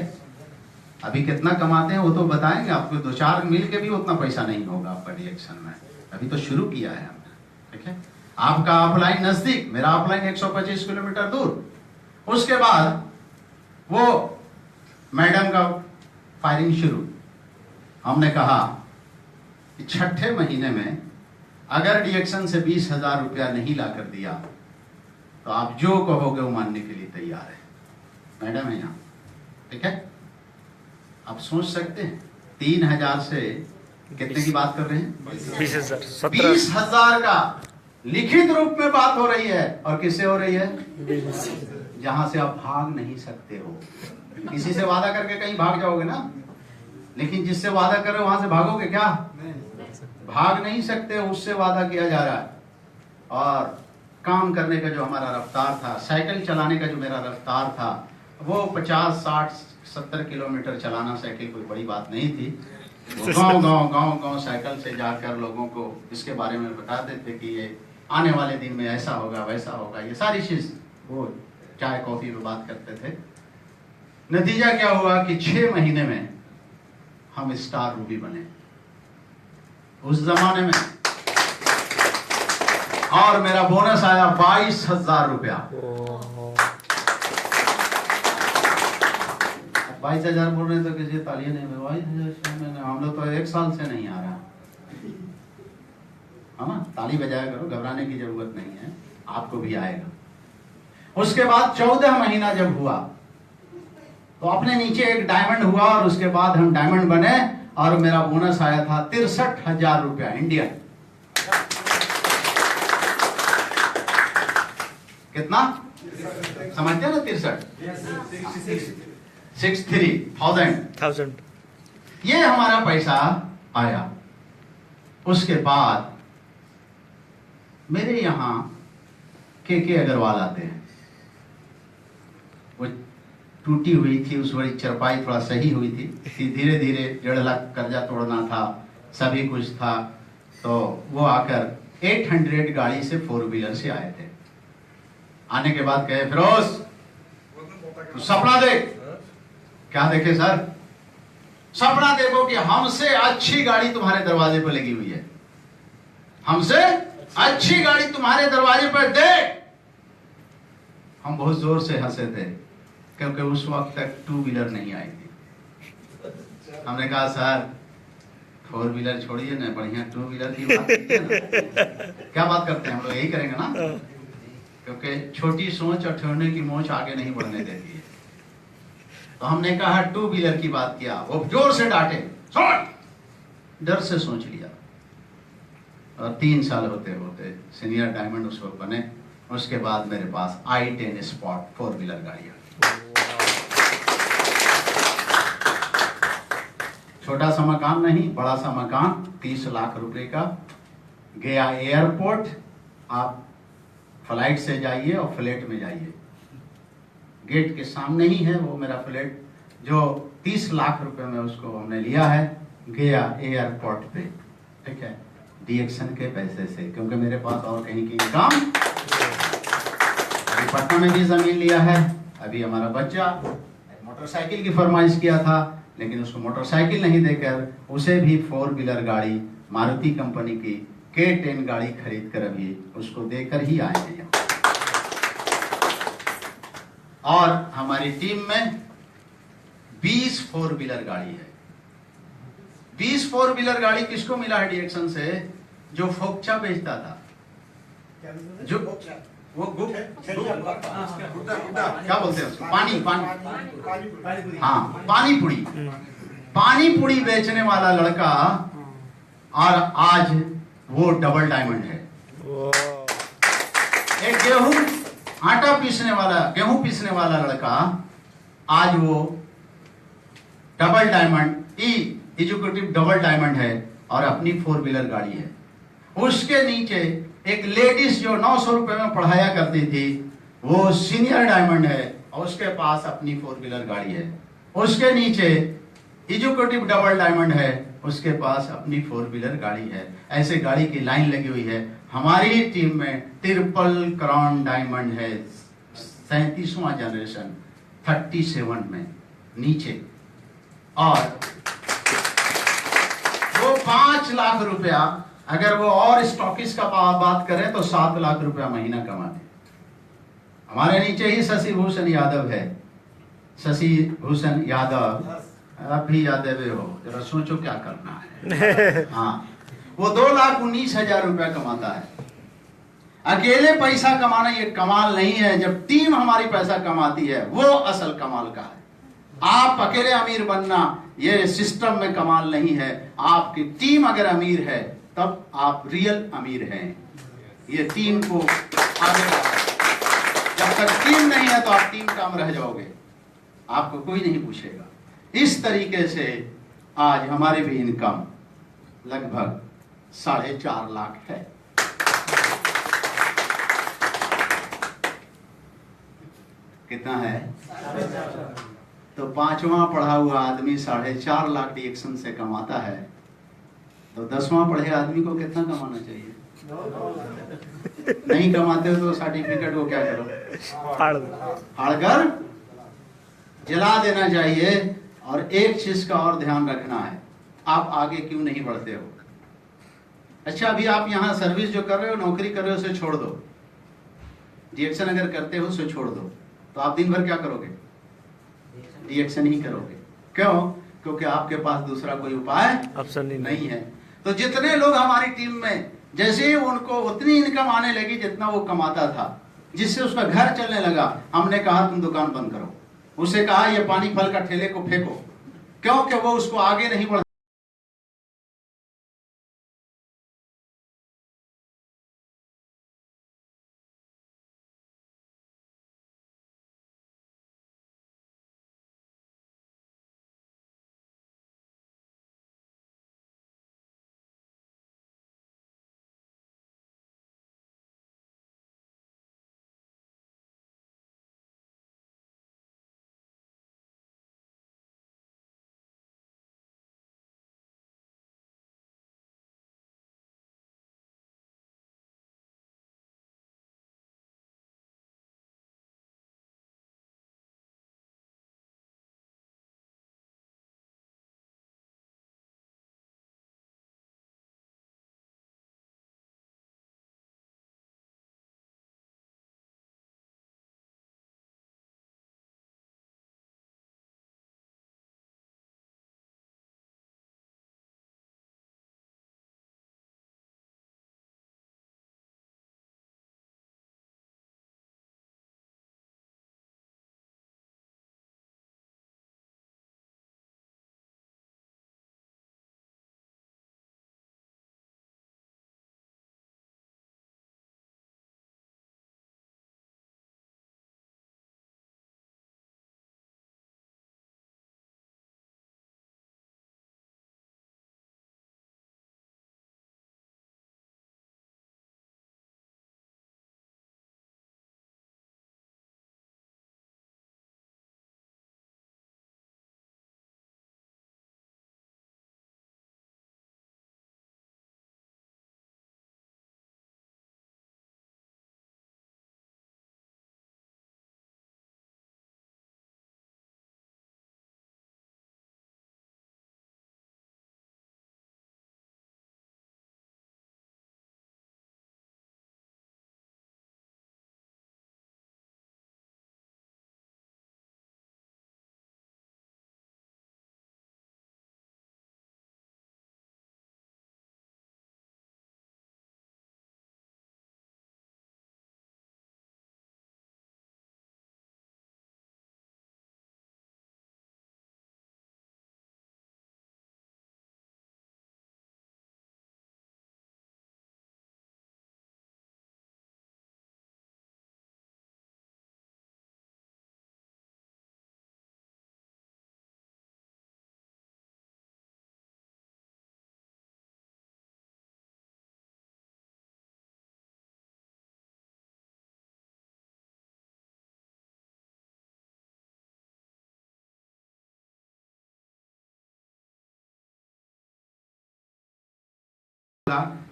अभी कितना कमाते हैं वो तो बताएंगे आपको। 2-4 मिल के भी उतना पैसा नहीं होगा आपका डिएक्शन में। अभी तो शुरू किया है हमने। ठीक है, आपका अपलाइन नजदीक, मेरा अपलाइन 125 किलोमीटर दूर। उसके बाद वो मैडम का फायरिंग शुरू। हमने कहा कि 6ठे महीने में अगर डिएक्शन से 20,000 रुपया नहीं ला कर दिया तो आप जो कहोगे वो मानने के लिए तैयार है। मैडम है यहाँ। ठीक है, आप सोच सकते हैं 3000 से कितने की बात कर रहे हैं? 20,000। 20,000 का लिखित रूप में बात हो रही है। और किससे हो रही है? जहां से आप भाग नहीं सकते हो। किसी से वादा करके कहीं भाग जाओगे ना, लेकिन जिससे वादा कर रहे हो वहां से भागोगे क्या? भाग नहीं सकते, उससे वादा किया जा रहा है। और काम करने का जो हमारा रफ्तार था, साइकिल चलाने का जो मेरा रफ्तार था, वो 50, 60, 70 किलोमीटर चलाना साइकिल कोई बड़ी बात नहीं थी। गांव साइकिल से जाकर लोगों को इसके बारे में बताते थे कि ये आने वाले दिन में ऐसा होगा, वैसा होगा, ये सारी चीज वो चाय कॉफी में बात करते थे। नतीजा क्या हुआ कि 6 महीने में हम स्टार रूबी बने उस जमाने में। और मेरा बोनस आया 22,000 रुपया। 22,000 बोल रहे तो किसी तालियां नहीं। 22,000 हम लोग तो 1 साल से नहीं आ रहा है ना। ताली बजाया करो, घबराने की जरूरत नहीं है, आपको भी आएगा। उसके बाद 14 महीना जब हुआ तो अपने नीचे एक डायमंड हुआ, और उसके बाद हम डायमंड बने और मेरा बोनस आया था 63,000 रुपया इंडिया। कितना समझते हैं ना? 63,000 ये हमारा पैसा आया। उसके बाद मेरे यहां के अग्रवाल आते हैं। वो टूटी हुई थी, उस बड़ी चरपाई थोड़ा सही हुई थी। धीरे धीरे 1.5 लाख कर्जा तोड़ना था, सभी कुछ था। तो वो आकर 800 गाड़ी से 4 व्हीलर से आए थे। आने के बाद कहे, फिरोज तो सपना देख। क्या देखे सर? सपना देखो कि हमसे अच्छी गाड़ी तुम्हारे दरवाजे पर लगी हुई है, हमसे अच्छी गाड़ी तुम्हारे दरवाजे पर देख। हम बहुत जोर से हंसे थे, क्योंकि उस वक्त तक 2 व्हीलर नहीं आई थी। हमने कहा सर 4 व्हीलर छोड़िए ना, बढ़िया 2 व्हीलर की बात कीजिए ना। क्या बात करते हैं हम लोग, यही करेंगे ना, क्योंकि छोटी सोच और ठहरने की मोच आगे नहीं बढ़ने देती है। तो हमने कहा 2 व्हीलर की बात किया, वो जोर से डांटे, सोच। डर से सोच लिया। 3 साल होते होते सीनियर डायमंड उस वक्त बने। उसके बाद मेरे पास i10 स्पॉट 4 व्हीलर गाड़ी आ गई। छोटा सा मकान नहीं, बड़ा सा मकान, 30 लाख रुपए का। गया एयरपोर्ट, आप फ्लाइट से जाइए और फ्लैट में जाइए, गेट के सामने ही है वो मेरा फ्लैट, जो 30 लाख रुपए में उसको हमने लिया है गया एयरपोर्ट पे, ठीक है, डीएक्शन के पैसे से, क्योंकि मेरे पास और कहीं की इनकम। अभी पटना में भी जमीन लिया है। अभी हमारा बच्चा मोटरसाइकिल की फरमाइश किया था, लेकिन उसको मोटरसाइकिल नहीं देकर उसे भी 4 व्हीलर गाड़ी मारुति कंपनी की K10 गाड़ी खरीद कर अभी उसको देकर ही आए हैं। और हमारी टीम में 20 4 व्हीलर गाड़ी है। 20 4 व्हीलर गाड़ी किसको मिला है डीएक्शन से? जो फोक्चा बेचता था, जो वो क्या बोलते हैं उसको, पानी, हाँ, पानी पूरी बेचने वाला लड़का, और आज वो डबल डायमंड है। एक आटा पीसने वाला, गेहूं पीसने वाला लड़का, आज वो double diamond, educative double diamond है और अपनी 4 व्हीलर गाड़ी है। उसके नीचे एक लेडीज जो 900 रुपए में पढ़ाया करती थी, वो सीनियर डायमंड है और उसके पास अपनी 4 व्हीलर गाड़ी है। उसके नीचे एजुकेटिव डबल डायमंड है, उसके पास अपनी 4 व्हीलर गाड़ी है। ऐसे गाड़ी की लाइन लगी हुई है। हमारी टीम में ट्रिपल क्राउन डायमंड है, 37वां जनरेशन 37 में नीचे, और वो 5 लाख रुपया, अगर वो और स्टॉकिस का बात करें तो 7 लाख रुपया महीना कमाते। हमारे नीचे ही शशि भूषण यादव है। शशि भूषण यादव, आप भी यादव हो, जरा सोचो क्या करना है। हाँ, वो 2,19,000 रुपया कमाता है। अकेले पैसा कमाना ये कमाल नहीं है, जब टीम हमारी पैसा कमाती है वो असल कमाल का है। आप अकेले अमीर बनना ये सिस्टम में कमाल नहीं है। आपकी टीम अगर अमीर है तब आप रियल अमीर हैं। ये टीम को आगे बढ़ाओ। जब तक टीम नहीं है तो आप टीम काम रह जाओगे, आपको कोई नहीं पूछेगा। इस तरीके से आज हमारी भी इनकम लगभग 4.5 लाख है। कितना है? तो 5वां पढ़ा हुआ आदमी 4.5 लाख डीएक्शन से कमाता है, तो 10वां पढ़े आदमी को कितना कमाना चाहिए? नहीं कमाते हो तो सर्टिफिकेट को क्या करो? फाड़कर जला देना चाहिए। और एक चीज का और ध्यान रखना है, आप आगे क्यों नहीं बढ़ते हो? अच्छा, अभी आप यहाँ सर्विस जो कर रहे हो, नौकरी कर रहे हो, उसे छोड़ दो। डीएक्शन अगर करते हो उसे छोड़ दो, तो आप दिन भर क्या करोगे? डीएक्शन ही करोगे। क्यों? क्योंकि आपके पास दूसरा कोई उपाय ऑप्शन नहीं है। तो जितने लोग हमारी टीम में, जैसे ही उनको उतनी इनकम आने लगी जितना वो कमाता था, जिससे उसका घर चलने लगा, हमने कहा तुम दुकान बंद करो। उसे कहा ये पानी फल का ठेले को फेंको, क्योंकि वो उसको आगे नहीं बढ़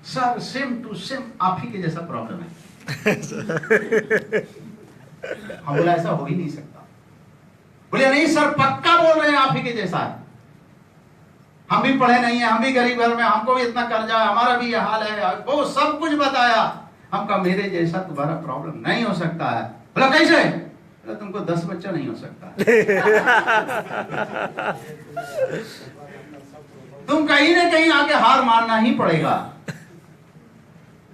सर सेम टू सेम आप ही के जैसा प्रॉब्लम है। हम बोला ऐसा हो ही नहीं सकता। बोले नहीं सर पक्का बोल रहे हैं आप ही के जैसा है। हम भी पढ़े नहीं है, हम भी गरीब घर में, हमको भी इतना कर्जा है, हमारा भी ये हाल है, वो सब कुछ बताया। हम कहा मेरे जैसा तुम्हारा प्रॉब्लम नहीं हो सकता है। बोला कैसे? बोला तुमको 10 बच्चा नहीं हो सकता। तुम कहीं ना कहीं आके हार मानना ही पड़ेगा।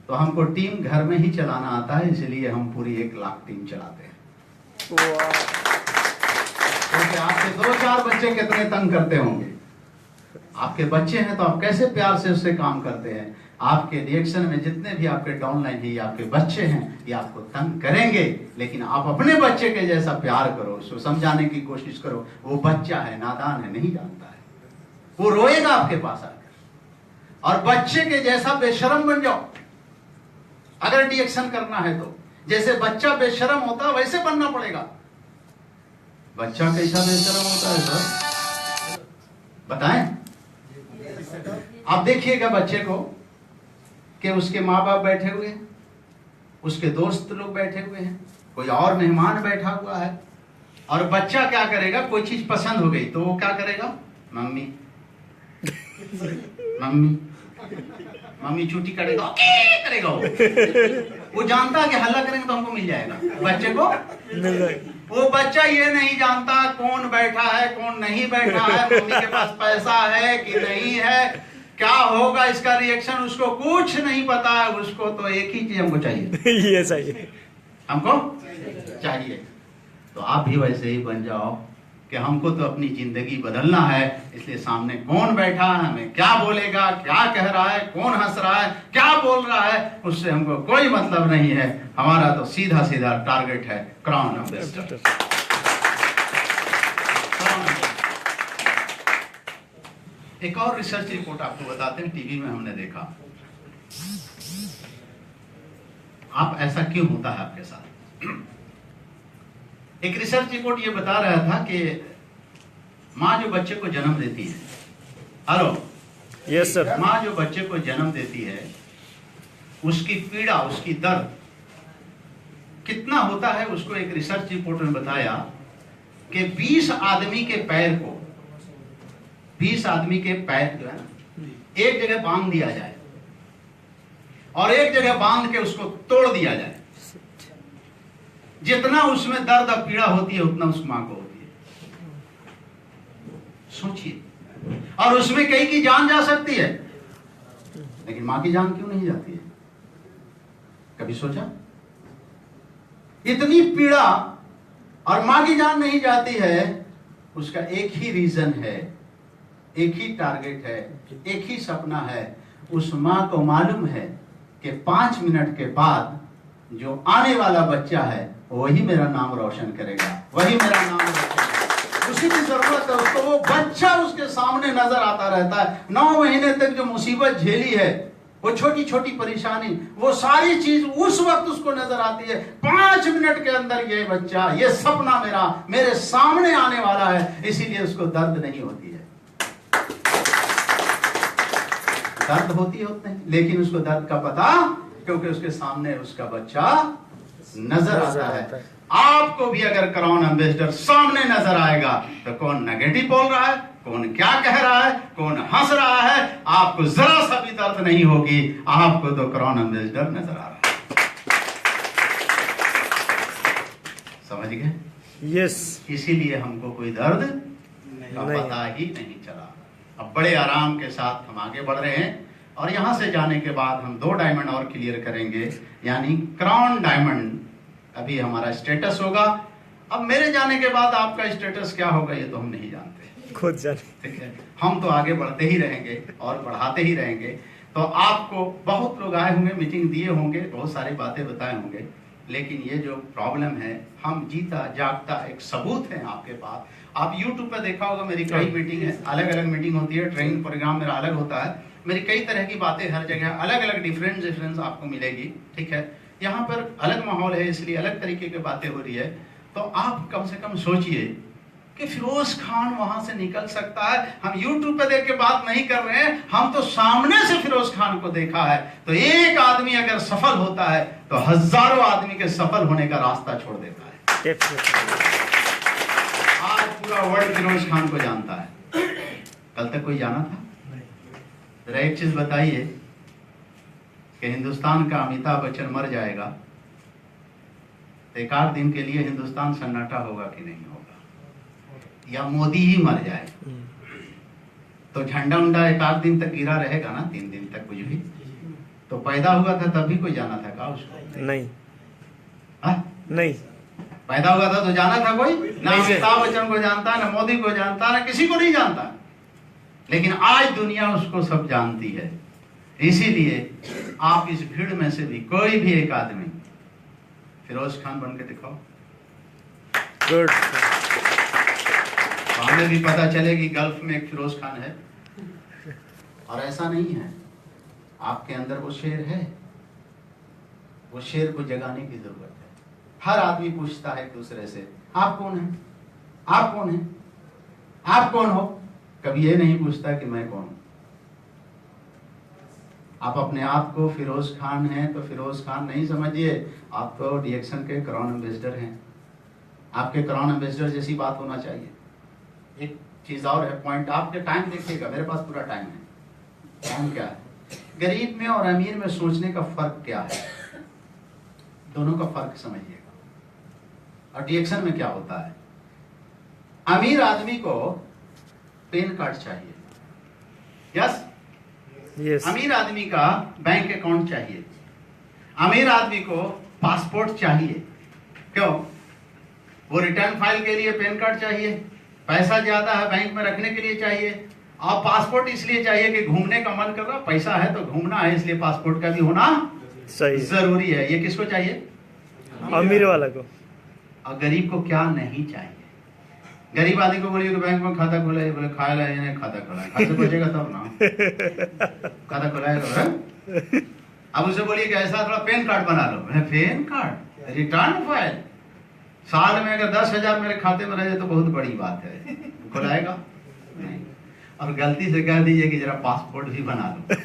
तो हमको टीम घर में ही चलाना आता है, इसलिए हम पूरी 1 लाख टीम चलाते हैं। क्योंकि आपके 2-4 बच्चे कितने तंग करते होंगे। आपके बच्चे हैं तो आप कैसे प्यार से उससे काम करते हैं। आपके रिएक्शन में जितने भी आपके डाउनलाइन है, ये आपके बच्चे हैं, ये आपको तंग करेंगे, लेकिन आप अपने बच्चे के जैसा प्यार करो, उसको समझाने की कोशिश करो। वो बच्चा है, नादान है, नहीं जानता है, वो रोएगा आपके पास आकर। और बच्चे के जैसा बेशरम बन जाओ अगर रिएक्शन करना है तो। जैसे बच्चा बेशरम होता है वैसे बनना पड़ेगा। बच्चा कैसा बेशरम होता है सर बताएं? आप देखिएगा बच्चे को कि उसके माँ बाप बैठे हुए हैं, उसके दोस्त लोग बैठे हुए हैं, कोई और मेहमान बैठा हुआ है, और बच्चा क्या करेगा? कोई चीज पसंद हो गई तो वो क्या करेगा? मम्मी मम्मी मम्मी चूटी करेगा, ओके करेगा। वो जानता है कि हल्ला करेंगे तो हमको मिल जाएगा। बच्चे को मिल जाएगा। वो बच्चा ये नहीं जानता कौन बैठा है कौन नहीं बैठा है, मम्मी के पास पैसा है कि नहीं है, क्या होगा इसका रिएक्शन, उसको कुछ नहीं पता है। उसको तो एक ही चीज हमको चाहिए, ये चाहिए, हमको चाहिए। तो आप भी वैसे ही बन जाओ कि हमको तो अपनी जिंदगी बदलना है, इसलिए सामने कौन बैठा है, हमें क्या बोलेगा, क्या कह रहा है, कौन हंस रहा है, क्या बोल रहा है, उससे हमको कोई मतलब नहीं है। हमारा तो सीधा सीधा टारगेट है क्राउन एम्बेसडर। एक और रिसर्च रिपोर्ट आपको बताते हैं, टीवी में हमने देखा। आप ऐसा क्यों होता है आपके साथ? एक रिसर्च रिपोर्ट ये बता रहा था कि माँ जो बच्चे को जन्म देती है, हेलो, यस सर, माँ जो बच्चे को जन्म देती है, उसकी पीड़ा, उसकी दर्द कितना होता है, उसको एक रिसर्च रिपोर्ट में बताया कि 20 आदमी के पैर को, 20 आदमी के पैर जो है ना, एक जगह बांध दिया जाए और एक जगह बांध के उसको तोड़ दिया जाए। जितना उसमें दर्द और पीड़ा होती है उतना उस मां को होती है। सोचिए, और उसमें कई की जान जा सकती है, लेकिन मां की जान क्यों नहीं जाती है? कभी सोचा? इतनी पीड़ा और मां की जान नहीं जाती है, उसका एक ही रीजन है, एक ही टारगेट है, एक ही सपना है। उस मां को मालूम है कि 5 मिनट के बाद जो आने वाला बच्चा है वही मेरा नाम रोशन करेगा, वही मेरा नाम रोशन करेगा। उसी की जरूरत है उसको। वो बच्चा उसके सामने नजर आता रहता है। 9 महीने तक जो मुसीबत झेली है, वो छोटी छोटी परेशानी, वो सारी चीज उस वक्त उसको नजर आती है। 5 मिनट के अंदर ये बच्चा, ये सपना मेरे सामने आने वाला है, इसीलिए उसको दर्द नहीं होती है। दर्द होती है, लेकिन उसको दर्द का पता, क्योंकि उसके सामने उसका बच्चा नजर आता है। आपको भी अगर क्राउन एम्बेसडर सामने नजर आएगा तो कौन नेगेटिव बोल रहा है, कौन क्या कह रहा है, कौन हंस रहा है, आपको जरा सा भी दर्द नहीं होगी। आपको तो क्राउन एम्बेसडर नजर आ रहा है। समझ गए? यस। इसीलिए हमको कोई दर्द का पता ही नहीं चला। अब बड़े आराम के साथ हम आगे बढ़ रहे हैं, और यहां से जाने के बाद हम 2 डायमंड और क्लियर करेंगे, यानी क्राउन डायमंड अभी हमारा स्टेटस होगा। अब मेरे जाने के बाद आपका स्टेटस क्या होगा ये तो हम नहीं जानते, खुद जाने। ठीक है? हम तो आगे बढ़ते ही रहेंगे और बढ़ाते ही रहेंगे। तो आपको बहुत लोग आए होंगे, मीटिंग दिए होंगे, बहुत सारी बातें बताए होंगे, लेकिन ये जो प्रॉब्लम है, हम जीता जागता एक सबूत है आपके पास। आप YouTube पे देखा होगा, मेरी कई मीटिंग है, अलग अलग मीटिंग होती है, ट्रेनिंग प्रोग्राम मेरा अलग होता है, मेरी कई तरह की बातें हर जगह अलग अलग डिफरेंस आपको मिलेगी, ठीक है? यहाँ पर अलग माहौल है, इसलिए अलग तरीके की बातें हो रही है। तो आप कम से कम सोचिए कि फिरोज खान वहां से निकल सकता है। हम यूट्यूब पे देख के बात नहीं कर रहे हैं, हम तो सामने से फिरोज खान को देखा है। तो एक आदमी अगर सफल होता है तो हजारों आदमी के सफल होने का रास्ता छोड़ देता है। आज पूरा वर्ल्ड फिरोज खान को जानता है, कल तक कोई जाना था? जरा एक चीज बताइए कि हिंदुस्तान का अमिताभ बच्चन मर जाएगा तो एक आध दिन के लिए हिंदुस्तान सन्नाटा होगा कि नहीं होगा? या मोदी ही मर जाए तो झंडा उंडा एक आध दिन तक गिरा रहेगा ना, 3 दिन तक कुछ भी। तो पैदा हुआ था तभी कोई जाना था का उसको? नहीं। हा? नहीं पैदा हुआ था तो जाना था कोई? ना नहीं अमिताभ बच्चन को जानता, ना मोदी को जानता, ना किसी को नहीं जानता। लेकिन आज दुनिया उसको सब जानती है। इसीलिए आप इस भीड़ में से भी कोई भी एक आदमी फिरोज खान बन के दिखाओ, गुड। तो हमें भी पता चले कि गल्फ में एक फिरोज खान है। और ऐसा नहीं है, आपके अंदर वो शेर है, वो शेर को जगाने की जरूरत है। हर आदमी पूछता है एक दूसरे से, आप कौन है? आप कौन है? आप कौन हो? कभी ये नहीं पूछता कि मैं कौन हूं। आप अपने आप को फिरोज खान हैं तो फिरोज खान नहीं समझिए, आप तो डीएक्शन के क्राउन एम्बेसडर हैं। आपके क्राउन एम्बेसडर जैसी बात होना चाहिए। एक चीज और है, पॉइंट आपके टाइम देखिएगा, मेरे पास पूरा टाइम है। टाइम क्या है? गरीब में और अमीर में सोचने का फर्क क्या है, दोनों का फर्क समझिएगा। और डीएक्शन में क्या होता है, अमीर आदमी को पैन कार्ड चाहिए, यस यस। अमीर आदमी का बैंक अकाउंट चाहिए, अमीर आदमी को पासपोर्ट चाहिए। क्यों? वो रिटर्न फाइल के लिए पैन कार्ड चाहिए, पैसा ज्यादा है बैंक में रखने के लिए चाहिए, और पासपोर्ट इसलिए चाहिए कि घूमने का मन कर रहा, पैसा है तो घूमना है, इसलिए पासपोर्ट का भी होना सही जरूरी है। ये किसको चाहिए? अमीर वाला को। और गरीब को क्या नहीं चाहिए? गरीब आदमी को बोलिए कि बैंक में खाता खोला है, बोले खाया ला नहीं, खाता खोला है, खाते बचेगा तब ना खाता खोलाएगा। अब उसे बोलिए कि ऐसा थोड़ा पैन कार्ड बना लो, पैन कार्ड रिटर्न फाइल, साल में अगर 10,000 मेरे खाते में रह जाए तो बहुत बड़ी बात है, खोलाएगा नहीं। और गलती से कह दीजिए कि जरा पासपोर्ट भी बना लो,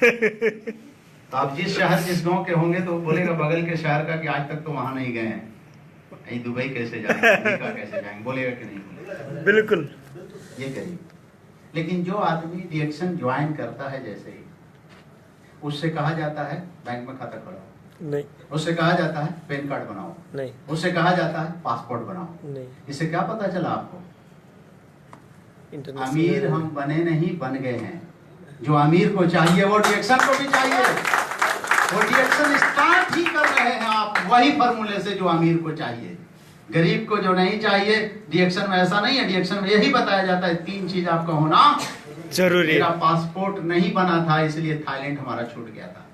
तो आप जिस शहर जिस गांव के होंगे तो बोलेगा बगल के शहर का कि आज तक तो वहां नहीं गए हैं, दुबई कैसे जाएंगे, अमेरिका कैसे जाएंगे, बोलेगा कि नहीं बोलेगा? बिल्कुल। ये करिए। लेकिन जो आदमी डीएक्शन ज्वाइन करता है, जैसे ही उससे कहा जाता है बैंक में खाता खोलाओ, नहीं उससे कहा जाता है पैन कार्ड बनाओ, नहीं उससे कहा जाता है पासपोर्ट बनाओ। नहीं। इससे क्या पता चला आपको? इंटरनेशनल अमीर हम बने नहीं, बन गए हैं। जो अमीर को चाहिए वो डीएक्शन को भी चाहिए। वो डीएक्शन स्टार्ट ही कर रहे हैं आप वही फॉर्मूले से जो अमीर को चाहिए। गरीब को जो नहीं चाहिए, डीएक्शन में ऐसा नहीं है। डीएक्शन में यही बताया जाता है 3 चीज आपका होना जरूरी मेरा है। पासपोर्ट नहीं बना था इसलिए थाईलैंड हमारा छूट गया था,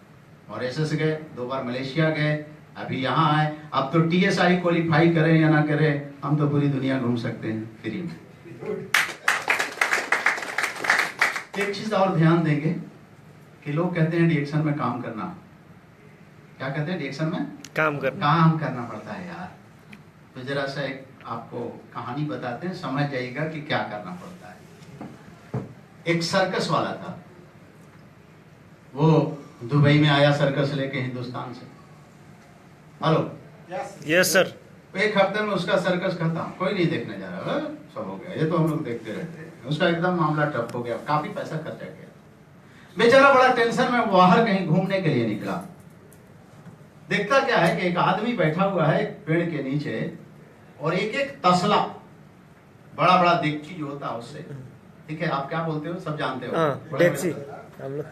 मॉरिशस गए, 2 बार मलेशिया गए, अभी यहाँ आए। अब तो टीएसआई क्वालिफाई करें या ना करें, हम तो पूरी दुनिया घूम सकते हैं फ्री में। एक चीज और ध्यान देंगे कि लोग कहते हैं डीएक्शन में काम करना, क्या कहते हैं डीएक्शन में काम करना। काम करना पड़ता है यार। तो जरा सा एक आपको कहानी बताते हैं, समझ जाइएगा कि क्या करना पड़ता है। एक सर्कस वाला था, वो दुबई में आया सर्कस लेके हिंदुस्तान से। Hello, yes sir. एक हफ्ते में उसका सर्कस खत्म, कोई नहीं देखने जा रहा, सब हो गया, ये तो हम लोग देखते रहते हैं। उसका एकदम मामला टफ हो गया, काफी पैसा खर्चा गया, बेचारा बड़ा टेंशन में बाहर कहीं घूमने के लिए निकला। देखता क्या है कि एक आदमी बैठा हुआ है एक पेड़ के नीचे, और एक एक तसला, बड़ा बड़ा देगची जो होता है उससे, ठीक है, आप क्या बोलते हो सब जानते हो, हाँ, डेक्ची हम लोग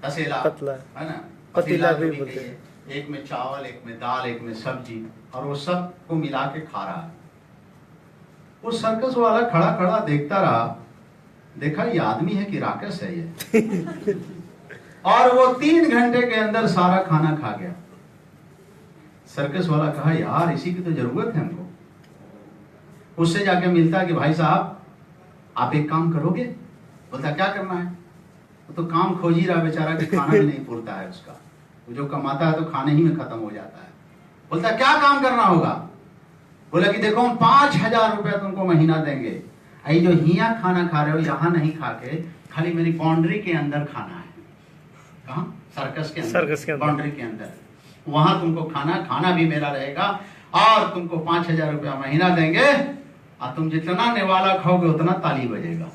तसेला पतला है ना, पतीला भी जो बोलते कहिए। हैं। एक में चावल, एक में दाल, एक में सब्जी, और वो सब को मिला के खा रहा है। वो सर्कस वाला खड़ा खड़ा देखता रहा, देखा ये आदमी है कि राक्षस है ये और वो 3 घंटे के अंदर सारा खाना खा गया। सर्कस वाला कहा यार इसी की तो जरूरत है हमको। उससे जाके मिलता कि भाई साहब आप एक काम करोगे? बोलता क्या करना है? वो तो काम खोज ही रहा बेचारा कि खाना भी नहीं पूरता है उसका, वो जो कमाता है तो खाने ही में खत्म हो जाता है। बोलता क्या काम करना होगा? बोला कि देखो हम 5,000 रुपया तुमको महीना देंगे, ये जो हिया खाना खा रहे हो यहाँ नहीं खा के खाली मेरी बाउंड्री के अंदर खाना है। कहाँ? सर्कस के अंदर, बाउंड्री के अंदर। वहां तुमको खाना भी मेरा रहेगा और तुमको 5,000 रुपया महीना देंगे और तुम जितना निवाला खाओगे उतना ताली बजेगा।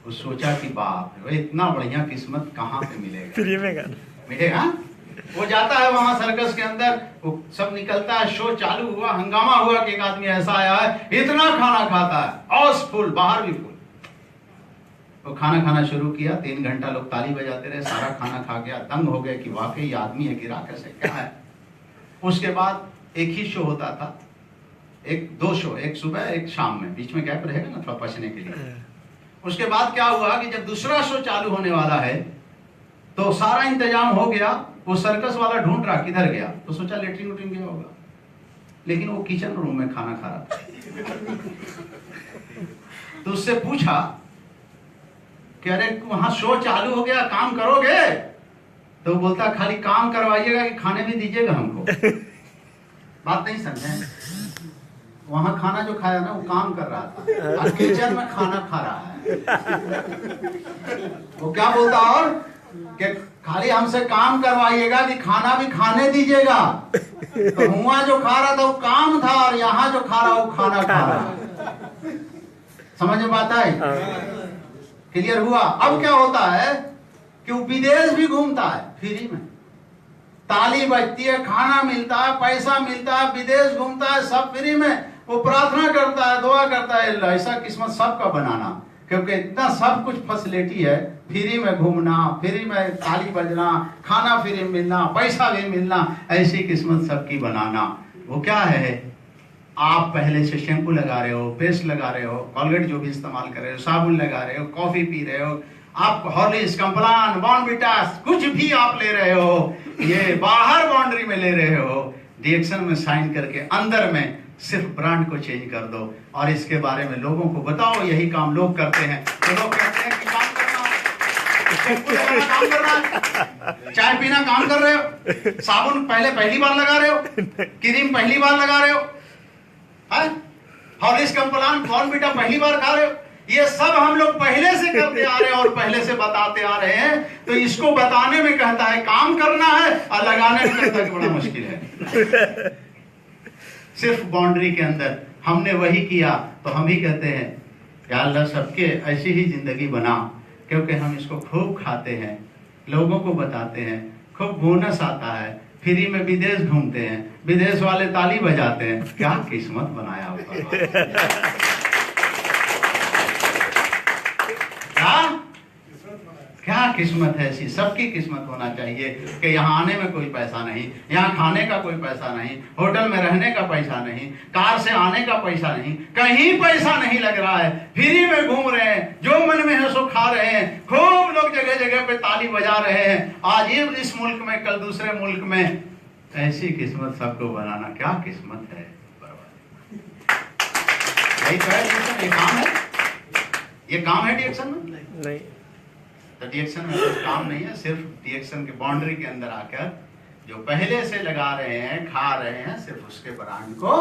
वो सोचा कि बाप रे, इतना बढ़िया किस्मत कहाँ से मिलेगा? फ्री में गाना मिलेगा। वो जाता है वहां सर्कस के अंदर, वो सब निकलता है, शो चालू हुआ, हंगामा हुआ कि एक आदमी ऐसा आया है इतना खाना खाता है, औस फुल, बाहर भी फुल। वो खाना खाना शुरू किया, 3 घंटा लोग ताली बजाते रहे, सारा खाना खा गया, दंग हो गया कि वाकई आदमी है, गिरा कैसे, क्या है। उसके बाद एक ही शो होता था, 2 शो, एक सुबह एक शाम में, बीच में गैप रहेगा ना थोड़ा पचने के लिए। उसके बाद क्या हुआ कि जब दूसरा शो चालू होने वाला है तो सारा इंतजाम हो गया, वो सर्कस वाला ढूंढ रहा किधर गया, तो सोचा लेटरिन उटरिन गया होगा, लेकिन वो किचन रूम में खाना खा रहा था। तो उससे पूछा कि अरे वहां शो चालू हो गया, काम करोगे? तो वो बोलता खाली काम करवाइएगा कि खाने भी दीजिएगा हमको। बात नहीं समझे? वहां खाना जो खाया ना वो काम कर रहा था और किचन में खाना खा रहा है। वो क्या बोलता और कि खाली हमसे काम करवाइएगा कि खाना भी खाने दीजिएगा। तो हुआ जो खा रहा था वो काम था और यहाँ जो खा रहा वो खाना खा रहा। समझ में बात आई? क्लियर हुआ? अब क्या होता है कि वो विदेश भी घूमता है फ्री में, ताली बजती है, खाना मिलता है, पैसा मिलता है, विदेश घूमता है, सब फ्री में। वो प्रार्थना करता है, दुआ करता है, ऐसा किस्मत सबका बनाना, क्योंकि इतना सब कुछ फैसिलिटी है, फ्री में घूमना, फ्री में ताली बजना, खाना फ्री में मिलना, पैसा भी मिलना, ऐसी किस्मत सबकी बनाना। वो क्या है, आप पहले से शैम्पू लगा रहे हो, पेस्ट लगा रहे हो, कोलगेट जो भी इस्तेमाल कर रहे हो, साबुन लगा रहे हो, कॉफी पी रहे हो, आप हॉर्लिक्स, कम्प्लान, बॉर्नविटा कुछ भी आप ले रहे हो, ये बाहर बाउंड्री में ले रहे हो, रिएक्शन में साइन करके अंदर में सिर्फ ब्रांड को चेंज कर दो और इसके बारे में लोगों को बताओ। यही काम लोग करते हैं। तो लोग कहते हैं कि काम करना, चाय पीना काम कर रहे हो, साबुन पहली बार लगा रहे हो, क्रीम पहली बार लगा रहे हो, हॉर्लिक्स, कम्प्लान, बॉर्नविटा पहली बार खा रहे हो, ये सब हम लोग पहले से करते आ रहे हैं और पहले से बताते आ रहे हैं। तो इसको बताने में कहता है काम करना है और लगाने में कहता है कि बड़ा मुश्किल है। सिर्फ बाउंड्री के अंदर हमने वही किया, तो हम ही कहते हैं या अल्लाह सबके ऐसी ही जिंदगी बना, क्योंकि हम इसको खूब खाते हैं, लोगों को बताते हैं, खूब बोनस आता है, फ्री में विदेश घूमते हैं, विदेश वाले ताली बजाते हैं। क्या किस्मत बनाया होगा। क्या किस्मत है ऐसी, सबकी किस्मत होना चाहिए कि यहाँ आने में कोई पैसा नहीं, यहाँ खाने का कोई पैसा नहीं, होटल में रहने का पैसा नहीं, कार से आने का पैसा नहीं, कहीं पैसा नहीं लग रहा है, फ्री में घूम रहे हैं, जो मन में है सो खा रहे हैं, खूब लोग जगह जगह पे ताली बजा रहे हैं, आज ये इस मुल्क में कल दूसरे मुल्क में। ऐसी किस्मत सबको बनाना, क्या किस्मत है। यही तो है, ये काम है, ये काम है डिएक्शन में नहीं। तो डिएक्शन में कुछ काम नहीं है, सिर्फ डिएक्शन के बाउंड्री के अंदर आकर जो पहले से लगा रहे हैं, खा रहे हैं, सिर्फ उसके ब्रांड को,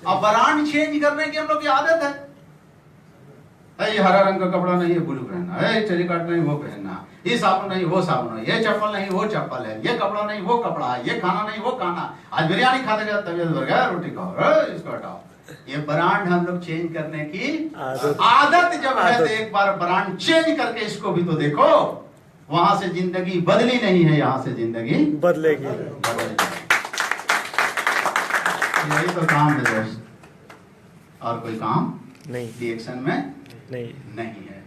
अब ब्रांड चेंज करने की हम लोग की आदत है। ये हरा रंग का कपड़ा नहीं है, ब्लू पहनना है, टेलीकाट नहीं वो पहनना, ये साबुन नहीं वो साबुन है, ये चप्पल नहीं वो चप्पल है, ये कपड़ा नहीं वो कपड़ा है, ये खाना नहीं वो खाना, आज बिरयानी खाते खाते तबीयत बढ़ गया, रोटी खाओ, इसको हटाओ। ये ब्रांड हम लोग चेंज करने की आदत जब है, तो एक बार ब्रांड चेंज करके इसको भी तो देखो। वहां से जिंदगी बदली नहीं है, यहाँ से जिंदगी बदलेगी। यही तो काम है दोस्त, और कोई काम नहीं, रिएक्शन में नहीं है।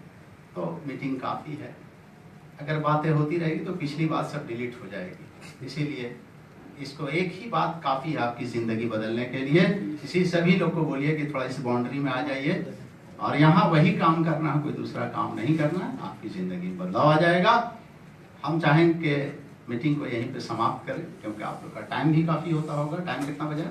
तो मीटिंग काफी है, अगर बातें होती रहेगी तो पिछली बात सब डिलीट हो जाएगी। इसीलिए इसको एक ही बात काफी है आपकी जिंदगी बदलने के लिए। इसी सभी लोग को बोलिए कि थोड़ा इस बाउंड्री में आ जाइए और यहाँ वही काम करना है, कोई दूसरा काम नहीं करना है, आपकी जिंदगी में बदलाव आ जाएगा। हम चाहेंगे कि मीटिंग को यहीं पे समाप्त करें, क्योंकि आप लोग का टाइम भी काफी होता होगा। टाइम कितना बजा?